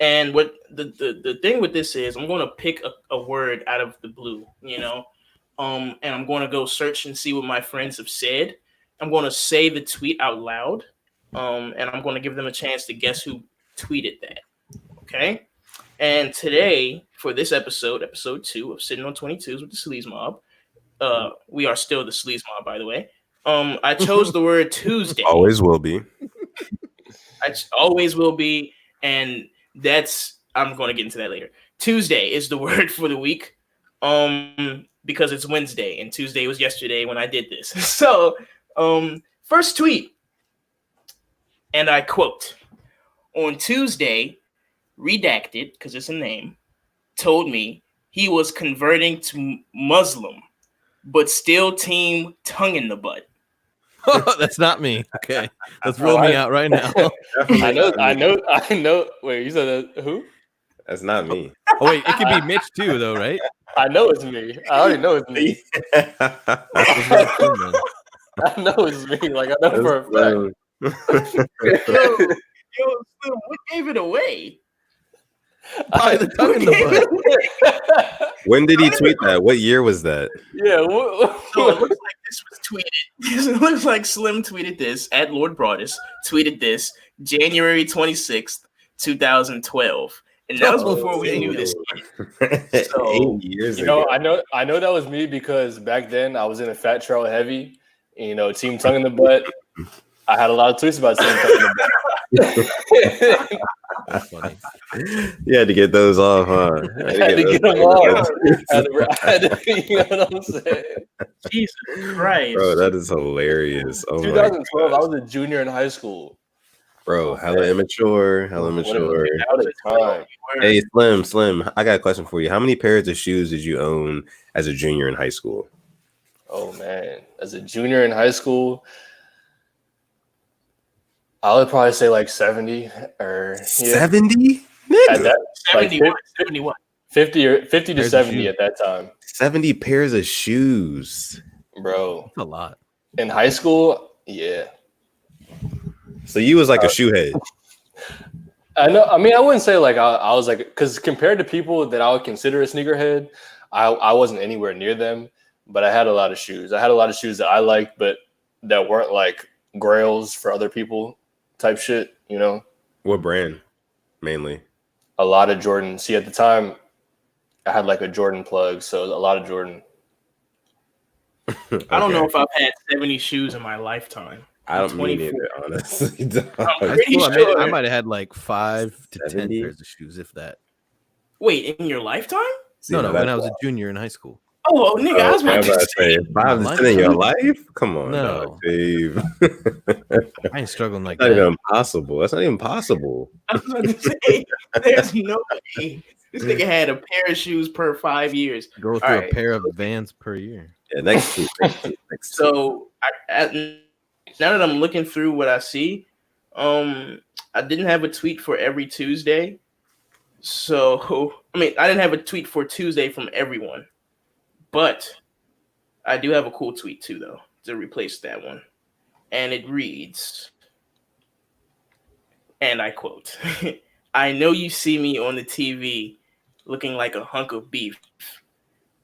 S2: And what the thing with this is, I'm going to pick a word out of the blue, and I'm going to go search and see what my friends have said. I'm going to say the tweet out loud, and I'm going to give them a chance to guess who tweeted that. Okay. And today, for this episode 2 of Sitting on 22s with the SleazeMob, we are still the SleazeMob, by the way. I chose the word Tuesday.
S1: Always will be.
S2: Always will be, and I'm going to get into that later. Tuesday is the word for the week, because it's Wednesday, and Tuesday was yesterday when I did this. So, first tweet, and I quote, "On Tuesday, redacted, because it's a name, told me he was converting to Muslim, but still team tongue in the butt."
S4: That's not me. Okay, let's rule me out right now.
S3: I know. Wait, you said that, who?
S1: That's not me.
S4: Oh wait, it could be Mitch too, though, right?
S3: I know it's me. I already know it's me. I know it's me. Like, I know for a fact.
S2: Yo, Slim, what gave it away?
S4: Probably the tongue in the butt.
S1: When did he tweet that? What year was that?
S3: Yeah.
S2: So it looks like this was tweeted. It looks like Slim tweeted this at Lord Broadus. Tweeted this January 26th, 2012, and that was before we knew this. So
S1: 8 years ago.
S3: I know that was me because back then I was in a Fat Trail Heavy. Team tongue in the butt. I had a lot of tweets about team tongue in the butt.
S4: That's funny.
S1: You had to get those off, huh?
S3: I had to get them off. You know what I'm saying?
S2: Jesus Christ,
S1: Bro, that is hilarious. Oh
S3: 2012, I was a junior in high school.
S1: Bro, hella immature.
S3: Out of time.
S1: Hey, Slim, I got a question for you. How many pairs of shoes did you own as a junior in high school?
S3: Oh man, as a junior in high school, I would probably say like 70 or
S1: 70?
S3: At that,
S2: 71.
S3: 50 to
S4: Pairs of
S3: 70
S4: shoes.
S3: at that time.
S1: 70 pairs of shoes.
S3: Bro.
S4: That's a lot.
S3: In high school, yeah.
S1: So you was like a shoe head.
S3: I know. I mean, I wouldn't say like I was like, because compared to people that I would consider a sneakerhead, I wasn't anywhere near them. But I had a lot of shoes. I had a lot of shoes that I liked, but that weren't like grails for other people type shit,
S1: What brand, mainly?
S3: A lot of Jordan. See, at the time, I had like a Jordan plug, so a lot of Jordan.
S1: Okay.
S2: I don't know if I've had 70 shoes in my lifetime.
S1: I don't mean it, honestly.
S2: I'm pretty sure.
S4: I might have had like 5 to 10
S1: 70?
S4: pairs of shoes, if that.
S2: Wait, in your lifetime?
S1: See,
S4: No,
S1: now
S4: when
S1: that's
S4: I was a
S1: wild.
S4: junior in high school.
S2: Oh, nigga, I was about to say.
S1: 5 to 10 in your life? Come on,
S4: No.
S1: dog, Dave.
S4: I ain't struggling like
S1: That's not
S4: that.
S1: even possible. That's not even possible.
S2: I was about to say, there's no way. This nigga had a pair of shoes per 5 years.
S4: Go through
S2: Alright.
S4: a pair of Vans per year.
S1: Yeah, next two.
S2: So now that I'm looking through what I see, I didn't have a tweet for every Tuesday. So I didn't have a tweet for Tuesday from everyone, but I do have a cool tweet too, though, to replace that one, and it reads, and I quote, "I know you see me on the TV looking like a hunk of beef.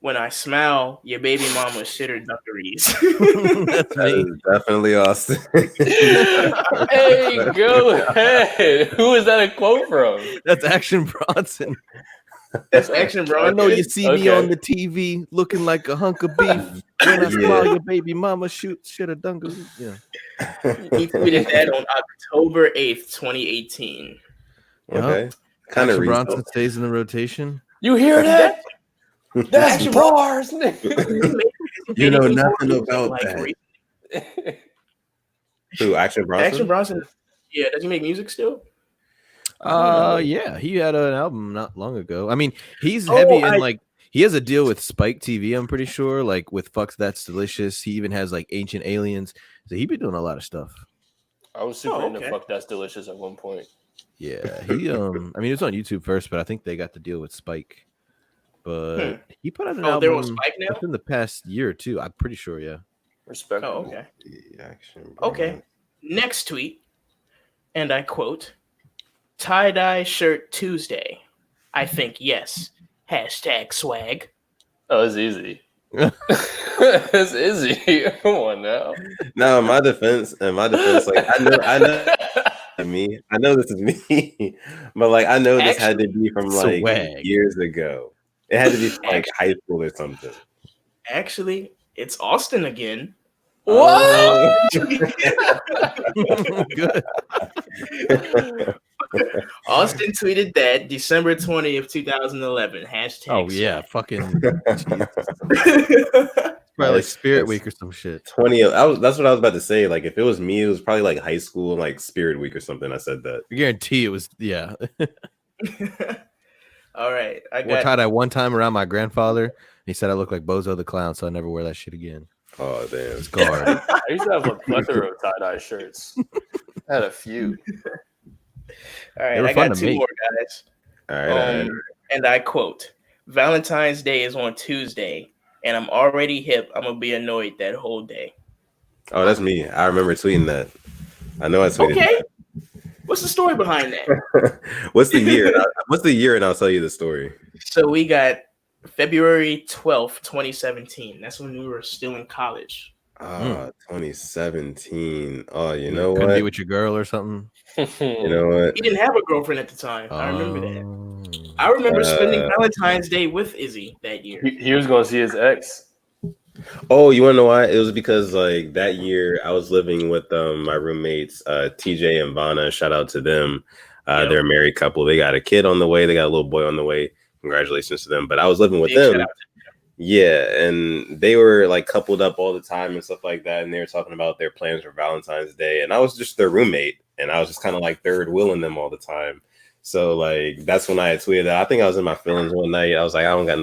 S2: When I smile, your baby mama shit her dungarees."
S4: That's
S1: That
S4: me.
S1: is definitely Austin.
S3: Hey, go ahead. Who is that a quote from?
S4: That's Action Bronson.
S2: That's Action
S4: I
S2: Bronson.
S4: know you see me
S3: Okay.
S4: on the TV looking like a hunk of beef. When I smile, your baby mama shit a dungaree. Yeah.
S2: He tweeted that on October 8th, 2018.
S1: Okay. Kind of
S4: Action
S1: reasonable.
S4: Bronson stays in the rotation.
S3: You hear that? That's bars, nigga.
S1: You know nothing about that. Who, Action Bronson?
S2: Action Bronson. Yeah, does he make music still?
S4: Yeah, he had an album not long ago. I mean, he's heavy in like he has a deal with Spike TV, I'm pretty sure, like with Fucks That's Delicious. He even has like Ancient Aliens. So he been doing a lot of stuff.
S3: I was super into
S2: okay.
S3: Fuck That's Delicious at one point.
S4: Yeah, he I mean, it was on YouTube first, but I think they got to deal with Spike. But he put out an
S2: Oh, they're on
S4: album
S2: Spike now?
S4: within the past year or two. I'm pretty sure. Yeah.
S3: Respect.
S2: Oh, okay.
S1: Action,
S2: Okay. Next tweet, and I quote, "Tie-dye shirt Tuesday. I think yes. Hashtag swag."
S3: Oh, it's easy. It's easy. Come on now.
S1: Now, in my defense, like I know me. I know this is me, but like I know this had to be from like
S4: Swag.
S1: years ago. It had to be from, like high school or something.
S2: Actually, it's Austin again.
S3: What?
S4: Good.
S2: Austin tweeted that December 20th, 2011. Hashtag
S4: Oh yeah,
S2: swag.
S4: fucking.
S2: Oh,
S4: Probably like
S1: That's-
S4: Spirit
S1: that's
S4: Week or some shit.
S1: 20. That's what I was about to say. Like if it was me, it was probably like high school and like Spirit Week or something. I said that.
S4: I guarantee it was. Yeah.
S2: All right. I
S4: Wore
S2: got
S4: tie-dye one time around my grandfather. He said I look like Bozo the Clown, so I never wear that shit again.
S1: Oh damn.
S4: Scarred.
S3: I used to have a plethora of tie-dye shirts. I had a few.
S2: All right,
S4: They were
S2: I
S4: fun
S2: got
S4: to
S2: two
S4: make.
S2: more guys.
S1: All right. All right.
S2: And I quote, "Valentine's Day is on Tuesday, and I'm already hip. I'm gonna be annoyed that whole day."
S1: Oh, that's me. I remember tweeting that. I know I tweeted
S2: Okay. What's the story behind that?
S1: that. What's the year? What's the year? And I'll tell you the story.
S2: So we got February 12th, 2017. That's when we were still in college.
S1: 2017. Oh, you know
S4: Couldn't
S1: what?
S4: be with your girl or something.
S1: You know what?
S2: He didn't have a girlfriend at the time. I remember that.
S4: Oh.
S2: I remember spending Valentine's Day with Izzy that year.
S3: He was going to see his ex.
S1: Oh, you want to know why? It was because like that year I was living with my roommates, TJ and Vanna. Shout out to them.
S2: Yep.
S1: They're a married couple. They got a kid on the way. They got a little boy on the way. Congratulations to them. But I was living with
S2: Big shout
S1: them.
S2: out to
S1: Yeah, and they were like coupled up all the time and stuff like that. And they were talking about their plans for Valentine's Day. And I was just their roommate. And I was just kind of like third wheeling them all the time. So like that's when I had tweeted that. I think I was in my feelings one night. I was like, I don't got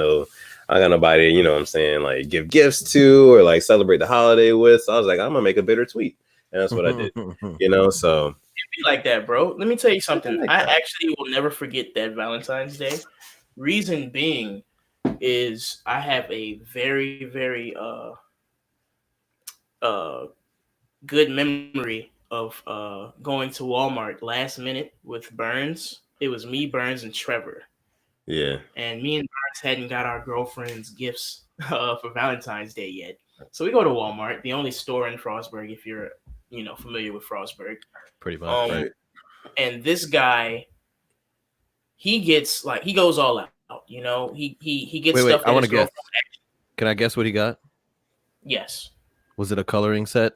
S1: nobody, you know what I'm saying, like give gifts to or like celebrate the holiday with. So I was like, I'm gonna make a bitter tweet. And that's what I did. You know, so
S2: Be like that, bro. Let me tell you something.
S1: Like
S2: I
S1: that.
S2: actually will never forget that Valentine's Day. Reason being is I have a very, very good memory of going to Walmart last minute with Burns. It was me, Burns, and Trevor.
S1: yeah.
S2: And me and Burns hadn't got our girlfriends gifts for Valentine's Day yet. So we go to Walmart, the only store in Frostburg, if you're familiar with Frostburg.
S4: Pretty much.
S1: Right.
S2: And this guy, he goes all out. You know, he gets
S4: Wait,
S2: stuff.
S4: I
S2: that
S4: want
S2: his
S4: to guess.
S2: girlfriend-
S4: Can I guess what he got?
S2: Yes,
S4: Was it a coloring set?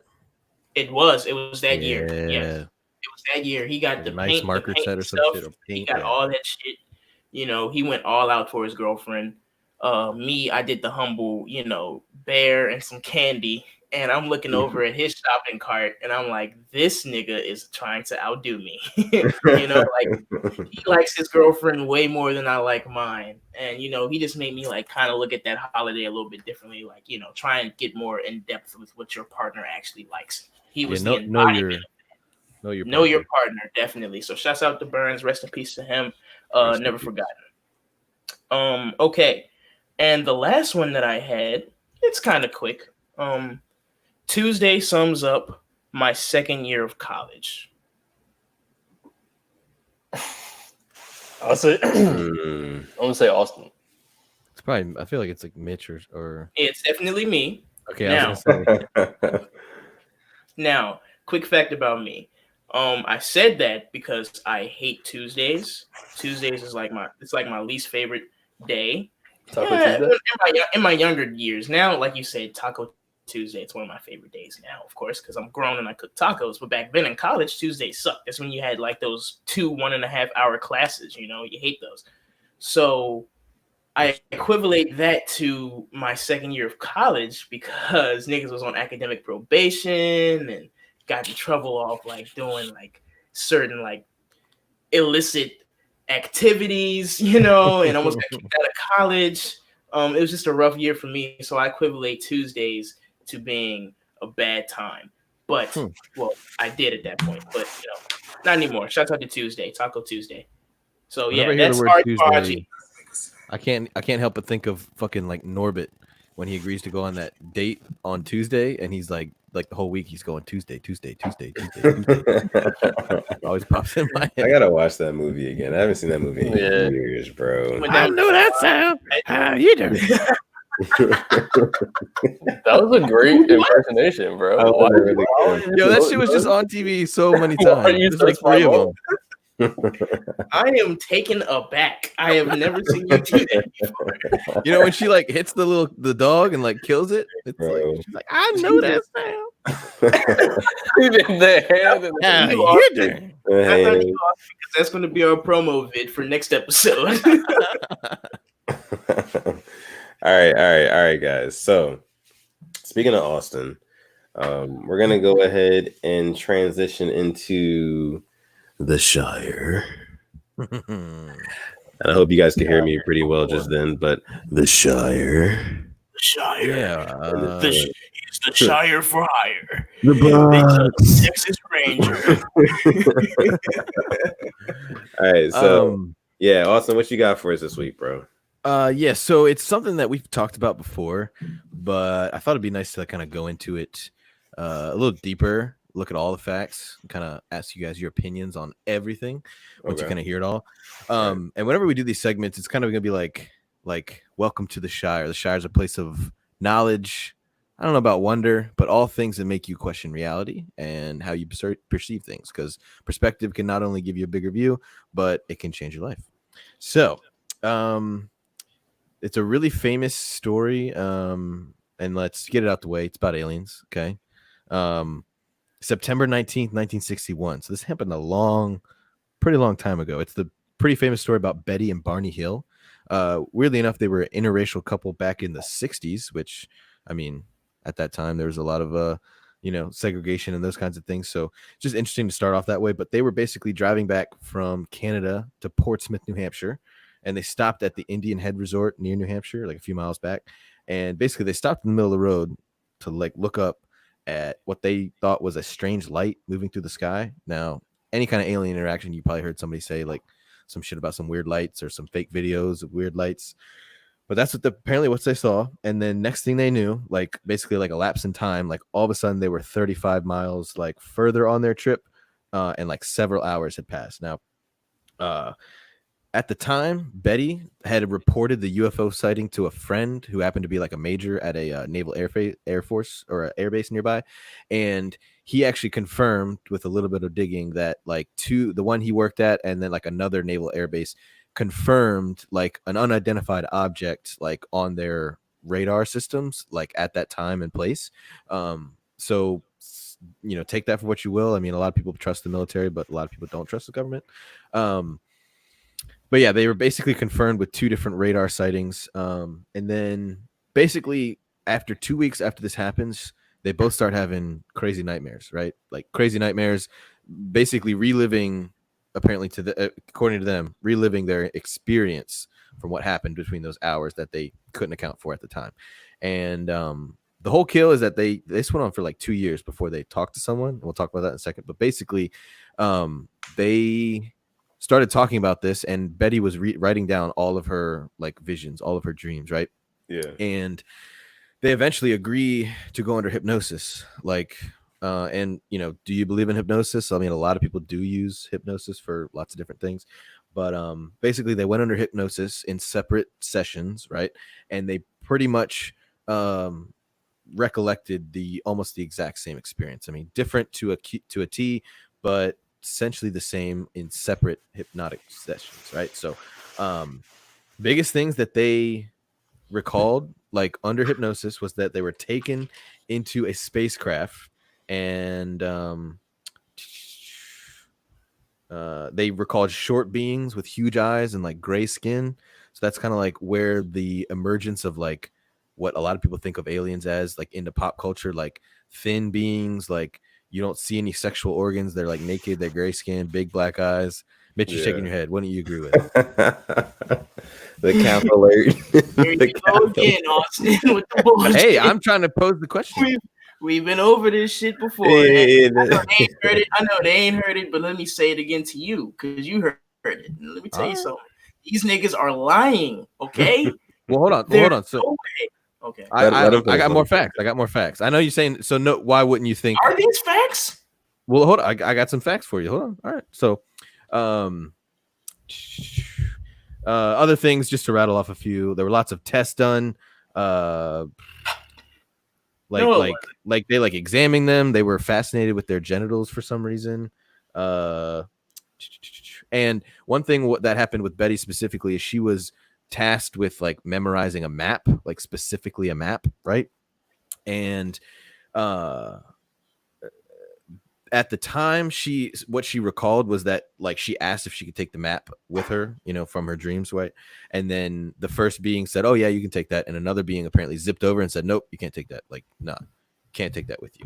S2: it was. It was that year. Yes,
S4: Yeah.
S2: it was that year. He got
S4: A
S2: the
S4: nice
S2: paint,
S4: marker
S2: the paint
S4: set or
S2: and
S4: some
S2: stuff.
S4: shit, or
S2: He
S4: paint,
S2: got
S4: yeah.
S2: all that shit. You know, he went all out for his girlfriend. Me, I did the humble, bear and some candy. And I'm looking over at his shopping cart, and I'm like, this nigga is trying to outdo me. Like he likes his girlfriend way more than I like mine. And, he just made me like kind of look at that holiday a little bit differently, like, try and get more in depth with what your partner actually likes. He was the embodiment. Know your partner, definitely. So shouts out to Burns. Rest in peace to him. Never forgotten. Okay. And the last one that I had, it's kind of quick. Tuesday sums up my second year of college.
S3: I'll say
S1: Mm.
S3: I'm gonna say Austin.
S4: It's probably. I feel like it's like Mitch or.
S2: It's definitely me.
S4: Okay,
S2: Now-
S4: I was gonna say.
S2: Now, quick fact about me. I said that because I hate Tuesdays. Tuesdays is like my least favorite day.
S3: Taco
S2: Yeah,
S3: Tuesday.
S2: in my younger years. Now, like you said, Taco Tuesday, it's one of my favorite days now, of course, because I'm grown and I cook tacos. But back then in college, Tuesdays sucked. That's when you had like those 2 1.5 hour classes, you hate those. So I equivalate that to my second year of college because niggas was on academic probation and got in trouble off like doing like certain like illicit activities, and almost got kicked out of college. It was just a rough year for me. So I equivalate Tuesdays to being a bad time. But well, I did at that point, but not anymore. Shout out to Tuesday, Taco Tuesday. So
S4: Whenever
S2: yeah,
S4: I hear
S2: that's
S4: the word
S2: RG.
S4: I can't help but think of fucking like Norbit when he agrees to go on that date on Tuesday, and he's like the whole week he's going Tuesday. Always pops in my head.
S1: I gotta watch that movie again. I haven't seen that movie in years, bro.
S2: When that-
S4: know that sound. How you doing?
S3: That was a great impersonation, bro.
S4: Yo, that shit was just on TV so many times. There's like 3 of them.
S2: I am taken aback. I have never seen you do that before.
S4: You know when she like hits the dog and like kills it? It's like she's like, I know that sound.
S3: The hand and
S4: How you doing?
S2: I thought you lost because that's going to be our promo vid for next episode.
S1: All right, guys. So, speaking of Austin, we're gonna go ahead and transition into the Shire. And I hope you guys can hear me pretty well just then. But the Shire,
S4: Yeah,
S2: he's the Shire for hire.
S1: the
S2: Texas Ranger.
S1: All right, so yeah, Austin, what you got for us this week, bro?
S4: Yeah, so it's something that we've talked about before, but I thought it'd be nice to kind of go into it a little deeper, look at all the facts, kind of ask you guys your opinions on everything once you kind of hear it all. And whenever we do these segments, it's kind of gonna be like welcome to the Shire. The Shire is a place of knowledge. I don't know about wonder, but all things that make you question reality and how you perceive things, because perspective can not only give you a bigger view, but it can change your life. So it's a really famous story, and let's get it out the way. It's about aliens, okay? September 19th, 1961. So this happened pretty long time ago. It's the pretty famous story about Betty and Barney Hill. Weirdly enough, they were an interracial couple back in the 60s, which, I mean, at that time, there was a lot of, segregation and those kinds of things. So just interesting to start off that way. But they were basically driving back from Canada to Portsmouth, New Hampshire. And they stopped at the Indian Head Resort near New Hampshire, like a few miles back. And basically they stopped in the middle of the road to like look up at what they thought was a strange light moving through the sky. Now, any kind of alien interaction, you probably heard somebody say like some shit about some weird lights or some fake videos of weird lights. But that's apparently what they saw. And then next thing they knew, like basically like a lapse in time, like all of a sudden they were 35 miles like further on their trip, and like several hours had passed. Now, at the time, Betty had reported the UFO sighting to a friend who happened to be like a major at a naval air force or an air base nearby. And he actually confirmed with a little bit of digging that like the one he worked at and then like another naval air base confirmed like an unidentified object like on their radar systems like at that time and place. So take that for what you will. I mean, a lot of people trust the military, but a lot of people don't trust the government. But yeah, they were basically confirmed with 2 different radar sightings. And then basically after 2 weeks after this happens, they both start having crazy nightmares, right? Like crazy nightmares, basically reliving, apparently according to them, reliving their experience from what happened between those hours that they couldn't account for at the time. And the whole kill is that this went on for like 2 years before they talked to someone. And we'll talk about that in a second. But basically, they started talking about this, and Betty was writing down all of her like visions, all of her dreams, right?
S1: Yeah.
S4: And they eventually agree to go under hypnosis. Like, and do you believe in hypnosis? I mean, a lot of people do use hypnosis for lots of different things, but basically they went under hypnosis in separate sessions, right? And they pretty much recollected almost the exact same experience. I mean, different to a T, but essentially the same in separate hypnotic sessions, right? So biggest things that they recalled like under hypnosis was that they were taken into a spacecraft, and they recalled short beings with huge eyes and like gray skin. So that's kind of like where the emergence of like what a lot of people think of aliens as, like into pop culture, like thin beings, like you don't see any sexual organs. They're like naked. They're gray skin, big black eyes. Mitch, you're shaking your head. What do you agree with?
S1: The cap alert.
S2: Here you go again, Austin, with the bullshit.
S4: Hey, I'm trying to pose the question.
S2: We've been over this shit before.
S1: Yeah.
S2: I know they ain't heard it. But let me say it again to you because you heard it. And let me tell you something. These niggas are lying. Okay.
S4: Well, hold on. So
S2: no way. Okay.
S1: Let him
S4: I
S1: finish.
S4: got more facts. I got more facts. I know you're saying so. No, why wouldn't you think?
S2: Are these facts?
S4: Well, hold on. I got some facts for you. Hold on. All right. So, other things just to rattle off a few. There were lots of tests done. Like they like examining them. They were fascinated with their genitals for some reason. And one thing that happened with Betty specifically is she was tasked with like memorizing a map, like specifically a map, right? And at the time, what she recalled was that like she asked if she could take the map with her, from her dreams, right? And then the first being said, "Oh yeah, you can take that," and another being apparently zipped over and said, "Nope, you can't take that. Like, nah, can't take that with you."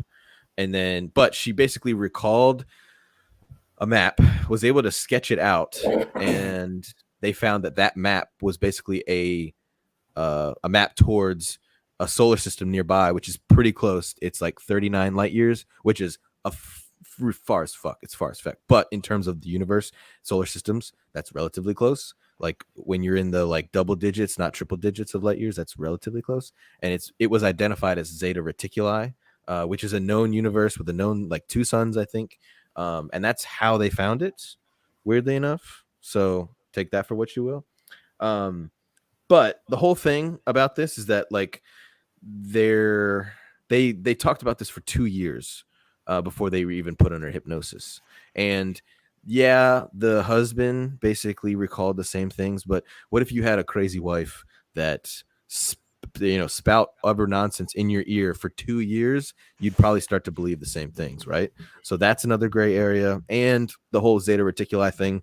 S4: And then, but she basically recalled a map, was able to sketch it out, and they found that map was basically a map towards a solar system nearby, which is pretty close. It's like 39 light years, which is far as fuck. It's far as fuck. But in terms of the universe, solar systems, that's relatively close. Like when you're in the like double digits, not triple digits of light years, that's relatively close. And it was identified as Zeta Reticuli, which is a known universe with a known like 2 suns, I think. And that's how they found it, weirdly enough. So take that for what you will. But the whole thing about this is that like they talked about this for 2 years before they were even put under hypnosis. And yeah, the husband basically recalled the same things. But what if you had a crazy wife that spout utter nonsense in your ear for 2 years? You'd probably start to believe the same things, right? So that's another gray area. And the whole Zeta Reticuli thing,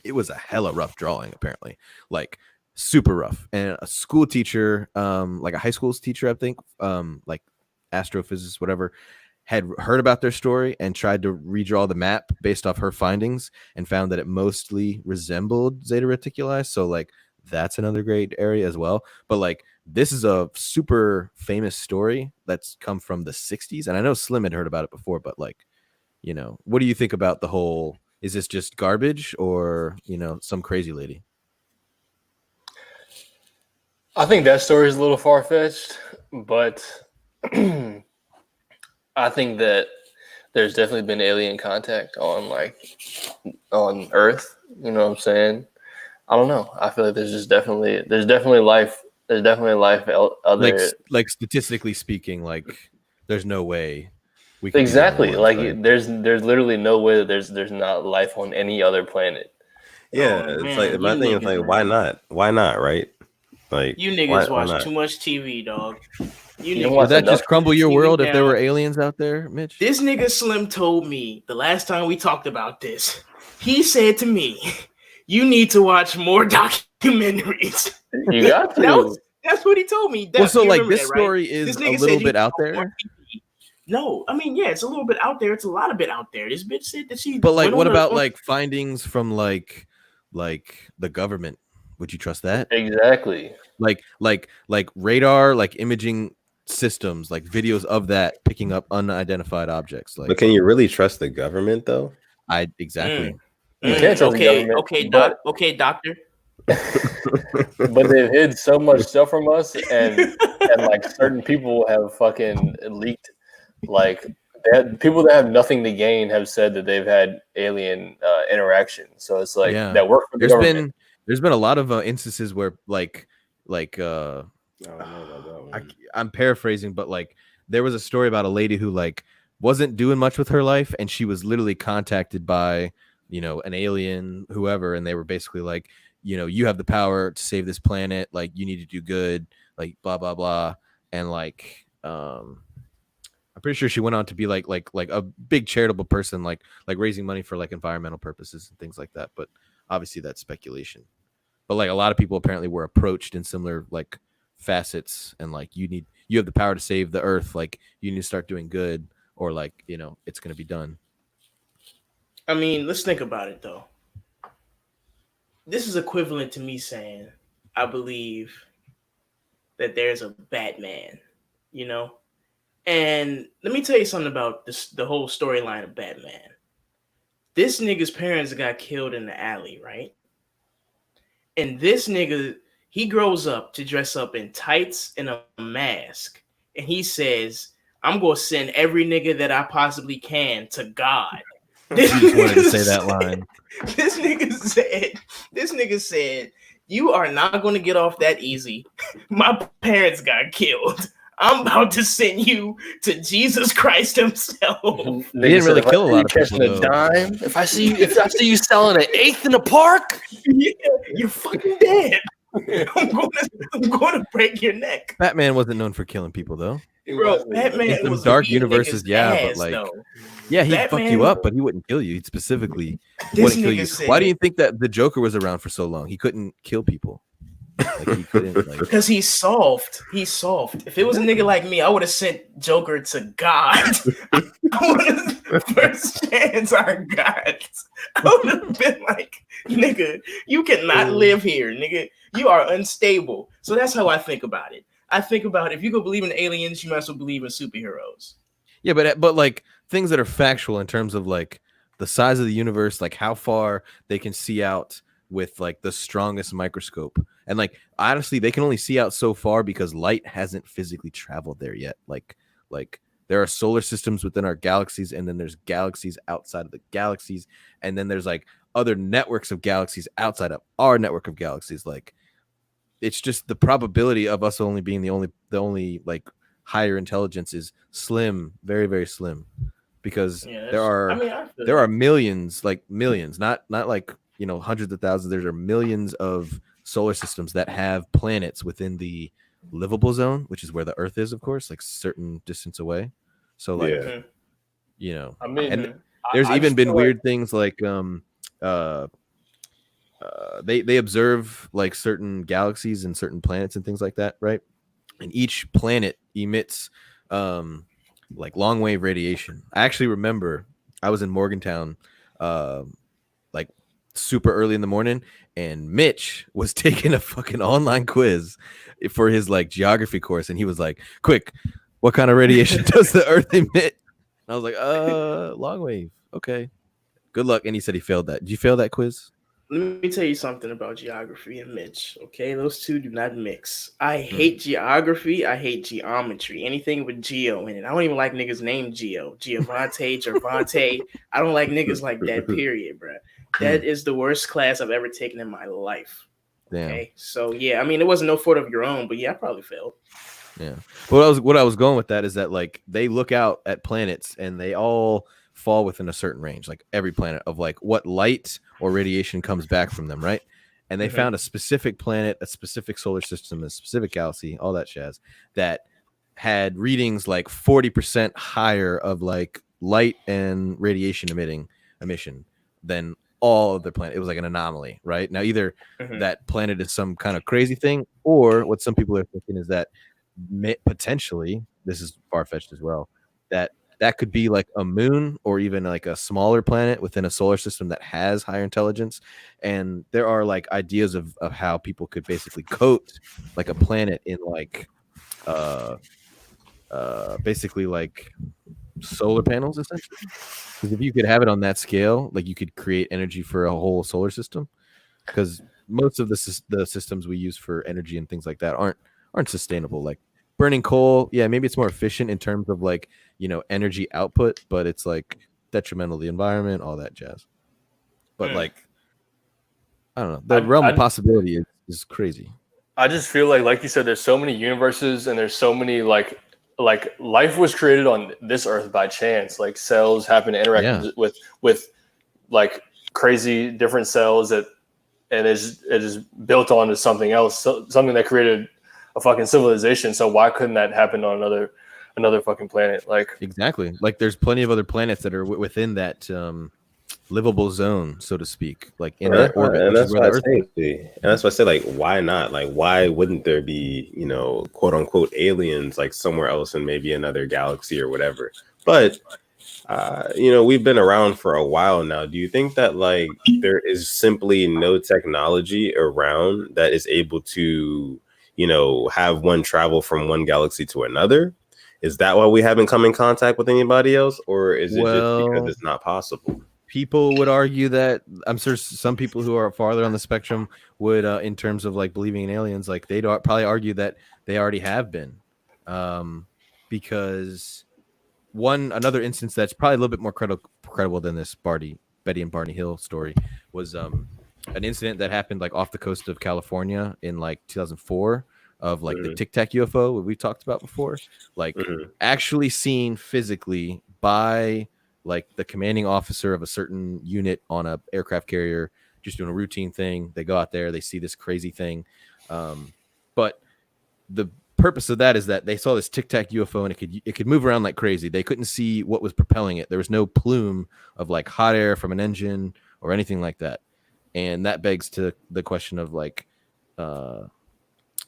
S4: it was a hella rough drawing, apparently, like super rough. And a school teacher, like a high school teacher, I think, like astrophysicist, whatever, had heard about their story and tried to redraw the map based off her findings and found that it mostly resembled Zeta Reticuli. So like that's another great area as well. But like this is a super famous story that's come from the 60s. And I know Slim had heard about it before, but like, what do you think about the whole, is this just garbage or, some crazy lady?
S3: I think that story is a little far-fetched, but I think that there's definitely been alien contact on Earth. You know what I'm saying? I don't know. I feel like there's definitely life. There's definitely life other.
S4: Like statistically speaking, like there's no way we
S3: could exactly
S4: be the
S3: only ones,
S4: like
S3: right? There's literally no way that there's not life on any other planet.
S1: Yeah, it's like my thing is like, why not? Why not? Right? Like
S2: you niggas watch too much TV, dog.
S4: Would that just crumble your world if there were aliens out there, Mitch?
S2: This nigga Slim told me the last time we talked about this. He said to me, "You need to watch more documentaries."
S3: You got to.
S2: That's what he told me.
S4: Well, so like this story is a little bit out there.
S2: No, I mean, yeah, it's a little bit out there. It's a lot of bit out there. This bitch said that she.
S4: But like, what about like findings from like the government? Would you trust that?
S3: Exactly.
S4: Like radar, like imaging systems, like videos of that picking up unidentified objects. Like,
S1: but can you really trust the government though?
S4: Exactly.
S3: You can't trust the government.
S2: Okay, doctor.
S3: But they've hid so much stuff from us, and like certain people have fucking leaked. Like people that have nothing to gain have said that they've had alien interaction. So it's like that work for the government.
S4: There's been a lot of instances where I'm paraphrasing, but like there was a story about a lady who like wasn't doing much with her life, and she was literally contacted by an alien, whoever, and they were basically like, you have the power to save this planet, like you need to do good, like blah blah blah, and like I'm pretty sure she went on to be like a big charitable person, like raising money for like environmental purposes and things like that. But obviously that's speculation. But like a lot of people apparently were approached in similar like facets, and like you have the power to save the earth, like you need to start doing good, or like it's going to be done.
S2: I mean, let's think about it though. This is equivalent to me saying I believe that there's a Batman, And let me tell you something about this, the whole storyline of Batman. This nigga's parents got killed in the alley, right? And this nigga, he grows up to dress up in tights and a mask. And he says, I'm going to send every nigga that I possibly can to God.
S4: This just wanted to say that line.
S2: This nigga said, you are not going to get off that easy. My parents got killed. I'm about to send you to Jesus Christ himself.
S4: He didn't really kill a lot of people,
S3: a dime. If I see you selling an eighth in the park,
S2: yeah, you're fucking dead. I'm going to break your neck.
S4: Batman wasn't known for killing people, though.
S2: Bro, Batman
S4: in some
S2: was
S4: dark universes, yeah,
S2: ass,
S4: but like,
S2: though.
S4: yeah, he'd
S2: Batman,
S4: fuck you up, but he wouldn't kill you. He'd specifically
S2: this
S4: wouldn't kill
S2: nigga
S4: you.
S2: said,
S4: Why do you think that the Joker was around for so long? He couldn't kill people. Like he couldn't, like,
S2: because he's soft. He's soft. If it was a nigga like me, I would have sent Joker to God. First chance I got, I would have been like, nigga, you cannot live here, nigga. You are unstable. So that's how I think about it. I think about if you go believe in aliens, you might as well believe in superheroes.
S4: Yeah, but like things that are factual in terms of like the size of the universe, like how far they can see out with like the strongest microscope. And like honestly, they can only see out so far because light hasn't physically traveled there yet. Like there are solar systems within our galaxies, and then there's galaxies outside of the galaxies, and then there's like other networks of galaxies outside of our network of galaxies. Like it's just the probability of us only being the only like higher intelligence is slim, very, very slim, because there are millions, not like, you know, hundreds of thousands. There are millions of solar systems that have planets within the livable zone, which is where the Earth is, of course, like certain distance away. So like, you know,
S3: I mean,
S4: and there's even been weird things like they observe like certain galaxies and certain planets and things like that, right? And each planet emits like long wave radiation. I actually remember I was in Morgantown like super early in the morning, and Mitch was taking a fucking online quiz for his like geography course, and he was like, quick, what kind of radiation does the Earth emit? And I was like, long wave. Okay, good luck. And he said he failed that. Did you fail that quiz?
S2: Let me tell you something about geography and Mitch, okay? Those two do not mix. I hate geography. I hate geometry. Anything with geo in it. I don't even like niggas named Geo. Giovante, Gervante. I don't like niggas like that, period, bro. That is the worst class I've ever taken in my life.
S4: Damn.
S2: Okay? So, yeah, I mean, it wasn't no fault of your own, but yeah, I probably failed.
S4: Yeah. But what I was going with that is that, like, they look out at planets and they all fall within a certain range, like every planet, of like what light or radiation comes back from them, right? And they found a specific planet, a specific solar system, a specific galaxy, all that jazz, that had readings like 40% higher of like light and radiation emission than all of the planet. It was like an anomaly, right? Now either that planet is some kind of crazy thing, or what some people are thinking is that potentially, this is far-fetched as well, that could be like a moon or even like a smaller planet within a solar system that has higher intelligence. And there are like ideas of how people could basically coat like a planet in like basically like solar panels, essentially. Because if you could have it on that scale, like you could create energy for a whole solar system. Because most of the systems we use for energy and things like that aren't sustainable. Like burning coal, yeah, maybe it's more efficient in terms of like, you know, energy output, but it's like detrimental to the environment, all that jazz. But like, I don't know, the realm of possibility is crazy.
S3: I just feel like you said, there's so many universes and there's so many like life was created on this Earth by chance. Like cells happen to interact with like crazy different cells that, and it is built onto something else, something that created a fucking civilization. So why couldn't that happen on another fucking planet? Like
S4: exactly, like there's plenty of other planets that are within that livable zone, so to speak, like in that orbit.
S1: And that's why I say, like, why not? Like, why wouldn't there be, you know, quote unquote aliens like somewhere else in maybe another galaxy or whatever? But you know, we've been around for a while now. Do you think that like there is simply no technology around that is able to, you know, have one travel from one galaxy to another? Is that why we haven't come in contact with anybody else, or is it just because
S4: Well,
S1: it's not possible?
S4: people would argue that I'm sure some people who are farther on the spectrum would, in terms of like believing in aliens, like they'd probably argue that they already have been, because another instance that's probably a little bit more credible than this Betty and Barney Hill story was an incident that happened like off the coast of California in like 2004 of like the Tic Tac UFO we talked about before, like actually seen physically by like the commanding officer of a certain unit on a aircraft carrier, just doing a routine thing. They go out there, they see this crazy thing. But the purpose of that is that they saw this Tic Tac UFO and it could move around like crazy. They couldn't see what was propelling it. There was no plume of like hot air from an engine or anything like that. And that begs to the question of like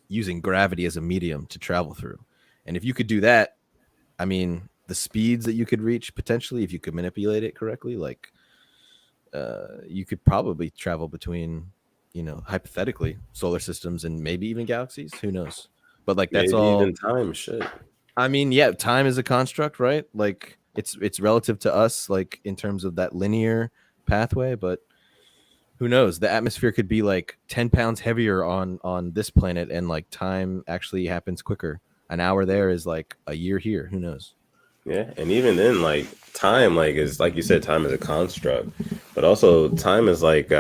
S4: using gravity as a medium to travel through. And if you could do that, I mean, the speeds that you could reach potentially, if you could manipulate it correctly, like you could probably travel between, hypothetically, solar systems and maybe even galaxies. Who knows? But like that's
S1: maybe
S4: all.
S1: Even time, shit.
S4: I mean, yeah, time is a construct, right? Like it's relative to us, like in terms of that linear pathway. But who knows? The atmosphere could be like 10 pounds heavier on this planet, and like time actually happens quicker. An hour there is like a year here. Who knows?
S1: Yeah, and even then, like time, like is like you said, time is a construct, but also time is like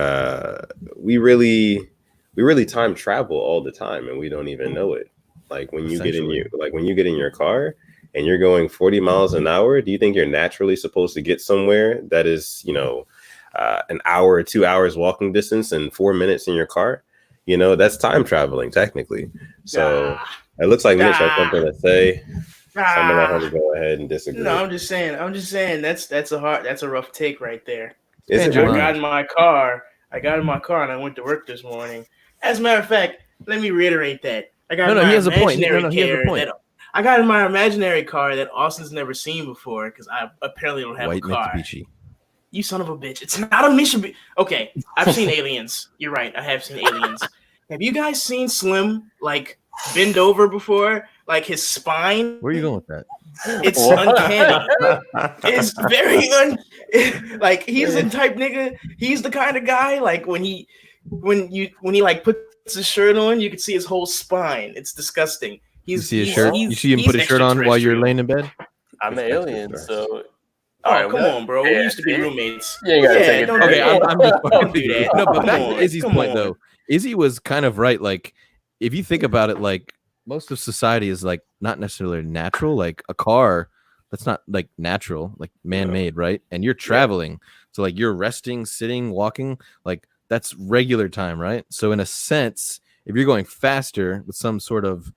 S1: we really time travel all the time, and we don't even know it. Like when you get in your car and you're going 40 miles an hour, do you think you're naturally supposed to get somewhere that is, an hour or 2 hours walking distance in 4 minutes in your car? That's time traveling technically. So it looks like Mitch has something to say. So I'm gonna let him go ahead and disagree.
S2: No, I'm just saying that's a rough take right there.
S1: I
S2: got in my car and I went to work this morning. As a matter of fact, let me reiterate that. I got
S4: he has a point. He has a point.
S2: I got in my imaginary car that Austin's never seen before because I apparently don't have
S4: White
S2: a car.
S4: Mitsubishi.
S2: You son of a bitch. It's not a Mitsubishi. Okay, I've seen aliens. You're right. I have seen aliens. Have you guys seen Slim like bend over before? Like his spine.
S4: Where are you going with that?
S2: It's uncanny. It's very like he's the type nigga. He's the kind of guy like when he like puts his shirt on, you can see his whole spine. It's disgusting.
S4: You see his shirt. You see him put his shirt on while you're laying in bed.
S3: I'm an alien, so.
S2: Come on, bro. We used to be roommates.
S3: Don't do
S2: that.
S4: No, but back to Izzy's point though. Izzy was kind of right. Like, if you think about it, like most of society is like not necessarily natural. Like a car, that's not like natural, like man-made, right? And you're traveling, so like you're resting, sitting, walking, like that's regular time, right? So in a sense, if you're going faster with some sort of,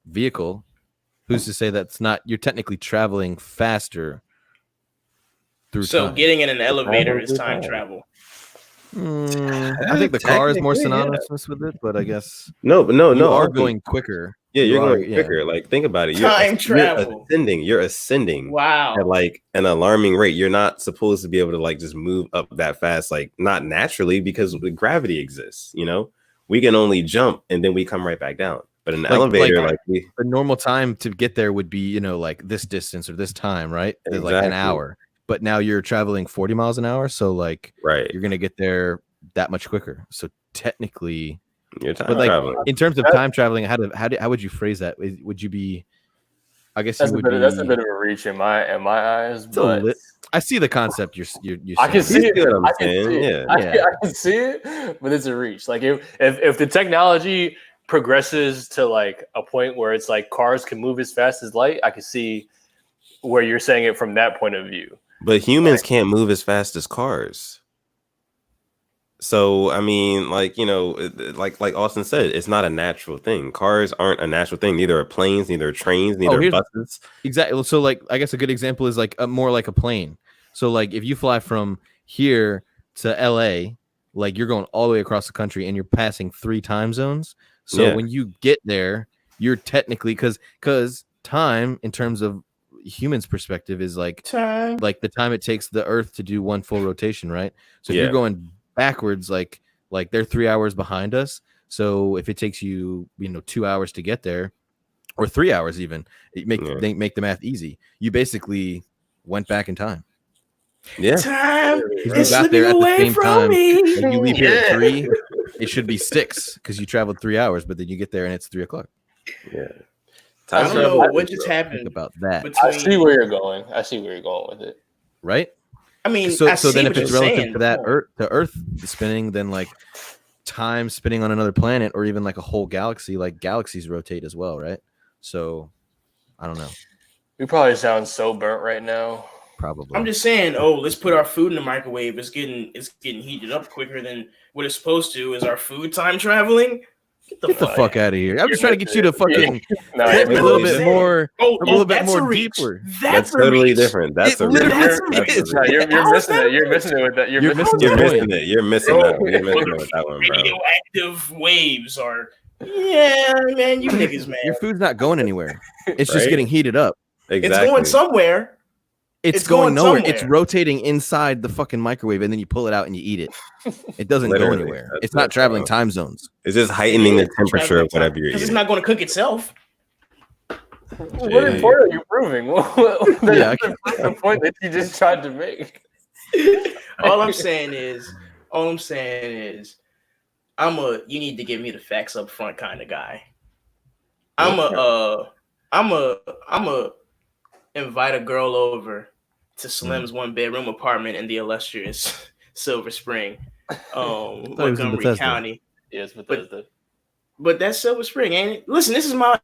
S4: vehicle, who's to say that's not? You're technically traveling faster through time.
S2: So getting in an elevator is time travel.
S4: I think the car is more synonymous with it, but I guess
S1: no.
S4: You are going quicker.
S1: Yeah, you're going quicker. Like think about it. You're ascending.
S2: Wow.
S1: At like an alarming rate. You're not supposed to be able to like just move up that fast, like not naturally, because gravity exists. We can only jump and then we come right back down. But an elevator,
S4: the normal time to get there would be, like this distance or this time, right?
S1: Exactly.
S4: Like an hour. But now you're traveling 40 miles an hour, so like you're gonna get there that much quicker. So technically,
S1: you're time traveling.
S4: In terms of time traveling, how would you phrase that? Would you be? I guess
S3: that's a bit of a reach in my eyes, but
S4: I see the concept. You're
S3: I can see it.
S1: I
S3: can see it, but it's a reach. Like if the technology progresses to like a point where it's like cars can move as fast as light, I can see where you're saying it from that point of view.
S1: But humans can't move as fast as cars. So, I mean, like Austin said, it's not a natural thing. Cars aren't a natural thing. Neither are planes, neither are trains, neither are buses.
S4: Exactly. So, like, I guess a good example is like more like a plane. So, like, if you fly from here to LA, like you're going all the way across the country and you're passing 3 time zones. So when you get there, you're technically because time in terms of humans' perspective is like
S2: time,
S4: like the time it takes the Earth to do one full rotation, right? So if you're going backwards, like they're 3 hours behind us. So if it takes you 2 hours to get there, or 3 hours even.
S1: Yeah.
S4: Make the math easy. You basically went back in time.
S1: Yeah.
S2: Time
S4: You
S2: is
S4: got
S2: slipping
S4: there at the
S2: away
S4: same
S2: from
S4: time.
S2: me.
S4: Like you leave here at
S3: Yeah.
S4: 3, it should be 6 because you traveled 3 hours, but then you get there and it's 3 o'clock.
S1: Yeah.
S2: I
S1: Time
S2: don't know
S1: travel
S2: what
S1: is
S2: just
S1: real.
S4: Think
S2: happened
S4: about that,
S3: I see
S2: between.
S3: where you're going. I see where you're going with it.
S4: right?
S2: I mean,
S4: So
S2: I
S4: so
S2: see
S4: then
S2: what
S4: if
S2: you're
S4: it's relative
S2: saying.
S4: to that Earth spinning, then like time spinning on another planet or even like a whole galaxy, like galaxies rotate as well, right? So I don't know.
S3: We probably sound so burnt right now.
S4: Probably.
S2: I'm just saying, let's put our food in the microwave. It's getting heated up quicker than what it's supposed to. Is our food time traveling?
S4: Get the fuck out of here. I'm just trying to get you to fucking
S3: No,
S4: hit me a little bit
S2: saying.
S4: more, a little bit
S2: that's
S4: more
S2: a reach.
S4: deeper.
S2: That's a
S1: totally
S2: reach.
S1: different. That's
S4: It
S1: a reach.
S4: literally
S2: That's a
S4: is.
S2: reach.
S3: No, you're
S2: How is
S3: missing
S2: that
S3: it. You're missing it with that.
S4: You're missing
S1: You're
S4: the
S1: missing
S4: point.
S1: it. You're missing
S3: Bro,
S1: that. You're missing it with that one, bro.
S2: Radioactive waves are. Yeah, man, you niggas, man.
S4: Your food's not going anywhere. It's just
S1: Right?
S4: getting heated up.
S2: It's
S1: Exactly.
S2: going somewhere.
S4: It's
S2: going
S4: going nowhere.
S2: somewhere.
S4: It's rotating inside the fucking microwave, and then you pull it out and you eat it. It doesn't
S1: Literally,
S4: go anywhere.
S1: that's
S4: It's not
S1: it,
S4: traveling
S1: bro.
S4: time zones.
S1: It's just heightening the temperature of whatever you're
S2: because it's
S1: eating.
S2: not going to cook itself.
S3: What important are you proving?
S4: Yeah,
S3: That's the point that you just tried to make.
S2: all I'm saying is, you need to give me the facts up front kind of guy. I'm a invite a girl over to Slim's 1-bedroom apartment in the illustrious Silver Spring, Montgomery County.
S3: Yes, Bethesda.
S2: But that's Silver Spring, ain't it? Listen, this is my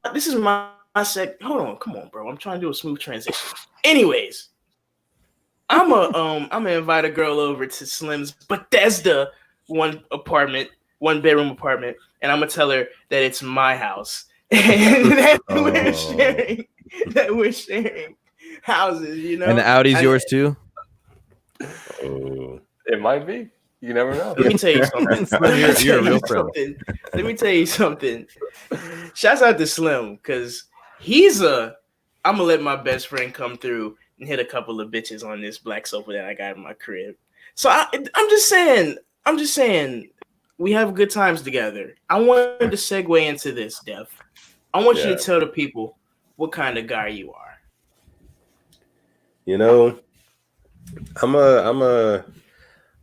S2: sec. Hold on, come on, bro. I'm trying to do a smooth transition. Anyways, I'm gonna invite a girl over to Slim's Bethesda 1-bedroom apartment, and I'm gonna tell her that it's my house and that we're sharing houses, you know.
S4: And the Audi's yours too.
S1: Oh.
S3: It might be. You never know.
S2: Let me tell you something.
S4: You're a real pro.
S2: Let me tell you something. Shouts out to Slim because I'm gonna let my best friend come through and hit a couple of bitches on this black sofa that I got in my crib. So I'm just saying, we have good times together. I wanted to segue into this, Def. I want you to tell the people what kind of guy you are.
S1: You know, I'm a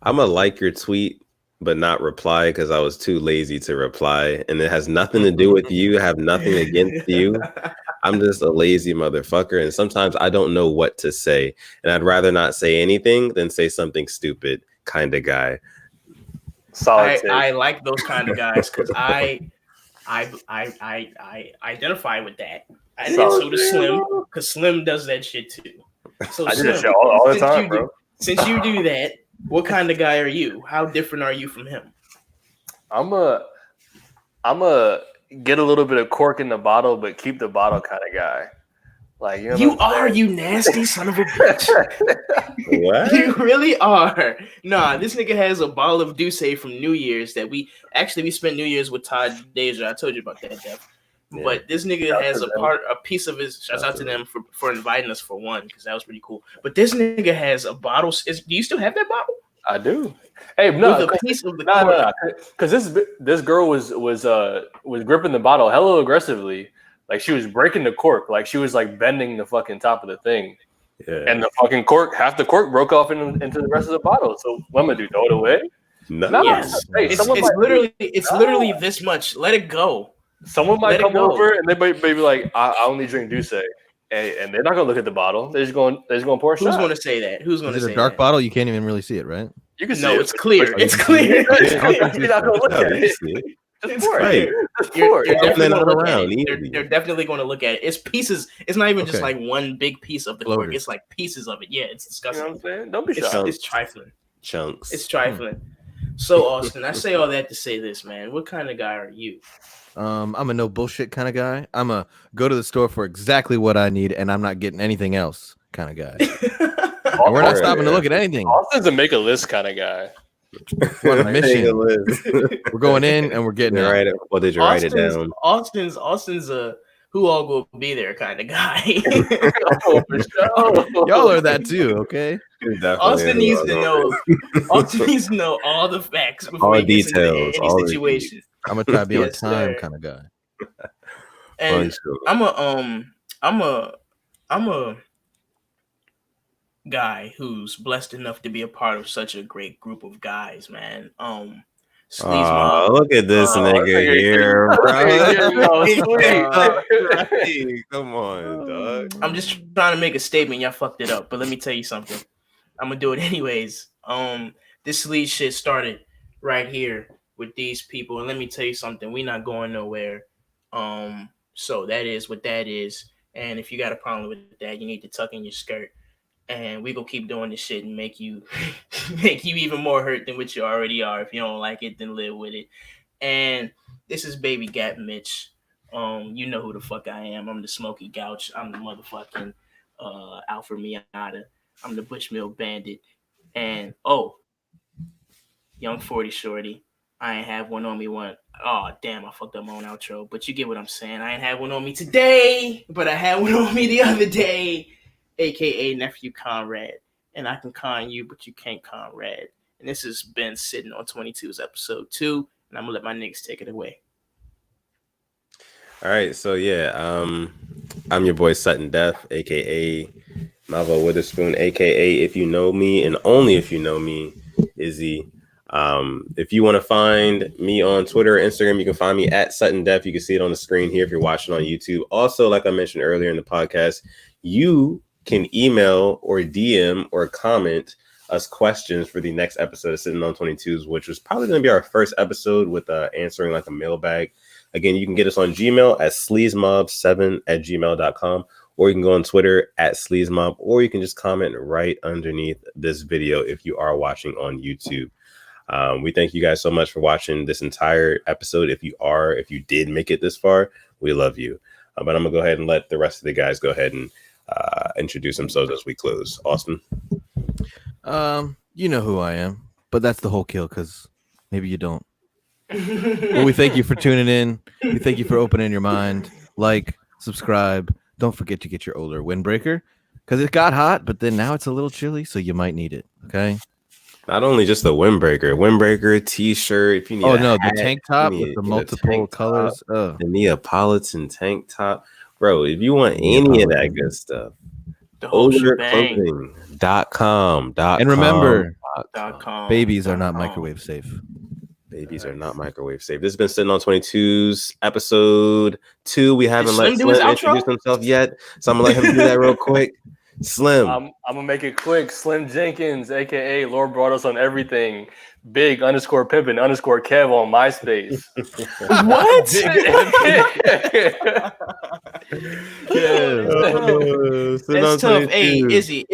S1: like your tweet, but not reply because I was too lazy to reply, and it has nothing to do with you. I have nothing against you. I'm just a lazy motherfucker, and sometimes I don't know what to say, and I'd rather not say anything than say something stupid. Kind of guy.
S3: Solid.
S2: I like those kind of guys because I identify with that. And so does Slim, because Slim does that shit too. So
S3: I do that
S2: Slim,
S3: shit all the time, bro.
S2: Since you do that, what kind of guy are you? How different are you from him?
S3: I'm a get a little bit of cork in the bottle, but keep the bottle kind of guy. Like
S2: you nasty son of a bitch.
S1: What?
S2: You really are. Nah, this nigga has a bottle of Douce from New Year's that we spent New Year's with Todd Deja. I told you about that, Jeff.
S1: Yeah.
S2: But this nigga has a piece of his. Shouts out to them for inviting us for one, because that was pretty cool. But this nigga has a bottle. Do you still have that bottle?
S3: I do. Hey, no,
S2: with a piece of the
S3: no, because this girl was gripping the bottle hella aggressively, like she was breaking the cork, like she was like bending the fucking top of the thing, and the fucking cork, half the cork broke off into the rest of the bottle. So what am I do? Throw it away?
S1: No.
S2: Yes,
S3: hey,
S2: it's literally this much. Let it go.
S3: Someone might come over and they might be like, I only drink Douce. And they're not gonna look at the bottle. They're just going to pour a shot.
S2: Who's going to say that? Who's going to say that?
S4: Is it a dark bottle? You can't even really see it, right?
S3: You can see
S2: no,
S3: it.
S2: it's clear. It's clear.
S3: You're not gonna look at it.
S2: It's great. They're definitely going to look at it. It's pieces. It's not even just like one big piece of the cork. It's like pieces of it. Yeah, it's disgusting.
S3: You know what I'm saying? Don't be shy.
S2: It's trifling.
S1: Chunks.
S2: It's trifling. So, Austin, I say all that to say this, man. What kind of guy are you?
S4: I'm a no bullshit kind of guy. I'm a go to the store for exactly what I need, and I'm not getting anything else kind of guy. We're not stopping to look at anything.
S3: Austin's a make a list kind of guy.
S4: We're on a mission. We're going in and we're getting it.
S1: Well, did you write it down?
S2: Austin's a who all will be there kind of guy.
S4: Y'all are that too, okay?
S2: Austin needs to know. Austin needs to know all the facts before
S1: all
S2: he gets
S1: details,
S2: into any situation.
S4: I'm gonna try to be on time kind of guy.
S2: And I'm a guy who's blessed enough to be a part of such a great group of guys, man. SleazeMob.
S1: Look at this nigga here, bro. Come on, dog.
S2: I'm just trying to make a statement. Y'all fucked it up, but let me tell you something. I'm gonna do it anyways. This sleaze shit started right here with these people, and let me tell you something. We not going nowhere. So that is what that is. And if you got a problem with that, you need to tuck in your skirt. And we gonna keep doing this shit and make you make you even more hurt than what you already are. If you don't like it, then live with it. And this is Baby Gap Mitch. You know who the fuck I am. I'm the Smoky Gouch. I'm the motherfucking Alpha Miata. I'm the Bushmill Bandit. And young 40 shorty. I ain't have one on me one. Oh damn, I fucked up my own outro. But you get what I'm saying. I ain't had one on me today, but I had one on me the other day. AKA Nephew Conrad. And I can con you, but you can't Conrad. And this has been Sitting on 22's episode 2. And I'm gonna let my niggas take it away.
S1: All right, so yeah, I'm your boy Sutton Def, aka Malvo Witherspoon, aka If You Know Me, and only if you know me, Izzy. If you want to find me on Twitter or Instagram, you can find me at Sutton Def. You can see it on the screen here if you're watching on YouTube. Also, like I mentioned earlier in the podcast, you can email or DM or comment us questions for the next episode of Sitting on 22s, which was probably going to be our first episode with answering like a mailbag. Again, you can get us on Gmail at sleazemob7@gmail.com, or you can go on Twitter at SleazeMob, or you can just comment right underneath this video if you are watching on YouTube. We thank you guys so much for watching this entire episode. If you did make it this far, we love you. But I'm gonna go ahead and let the rest of the guys go ahead and introduce themselves as we close. Austin.
S4: You know who I am, but that's the whole kill because maybe you don't. Well, we thank you for tuning in. We thank you for opening your mind. Like, subscribe. Don't forget to get your older windbreaker because it got hot, but then now it's a little chilly, so you might need it. Okay.
S1: Not only just the windbreaker, t-shirt. If you need,
S4: the tank top with the multiple colors,
S1: the Neapolitan tank top, bro. If you want any of that good stuff, olderclothing.com.
S4: And remember,
S2: .com.
S4: babies are not microwave safe.
S1: Babies are not microwave safe. This has been Sitting on 22's episode 2. We haven't let Slim introduce himself yet, so I'm gonna let him do that real quick. Slim.
S3: I'm gonna make it quick. Slim Jenkins, aka Lord brought us on everything. Big_pimpin_Kev on MySpace.
S2: What? That's tough. Hey, Izzy,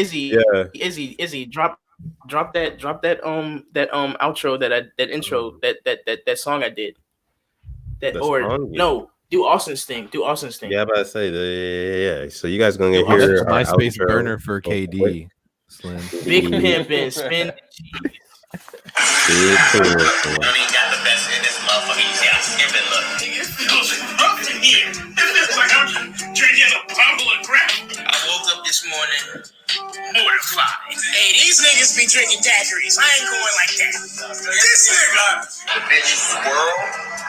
S2: drop that outro that song I did. Do Austin's thing.
S1: Yeah, I'm about to say yeah. So you guys gonna hear
S4: MySpace burner for KD. Slim.
S2: Big pimpin', spin.
S5: You don't even got the best in this motherfucker. You see how skipping look. It feels rough in here. It feels like I'm drinking a bottle of crap. I woke up this morning mortified. Hey, these niggas be drinking daiquiris. I ain't going like that. This nigga. The bitch swirl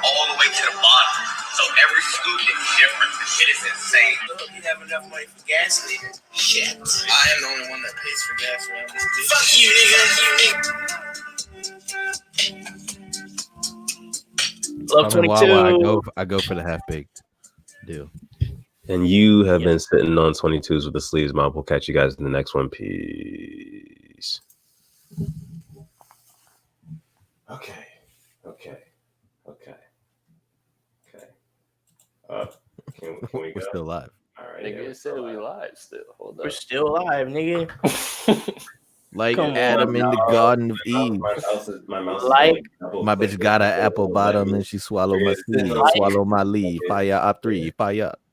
S5: all the way to the bottom. So every scoop is different. The shit is insane. I hope you have enough money for gas later. Shit. I am the only one that pays for gas around this bitch. Fuck you, nigga.
S2: Love 22.
S4: I go for the half baked deal.
S1: And you have been Sitting on 22s with the SleazeMob. We'll catch you guys in the next one. Peace. Okay. Can we go?
S4: We're still live.
S1: All right.
S3: Nigga said we live still. Hold up.
S2: We're still alive, nigga.
S4: Like Adam in the Garden of Eve. My bitch got an apple bottom and she swallowed my seed. Swallow my lead. Fire up 3. Fire up.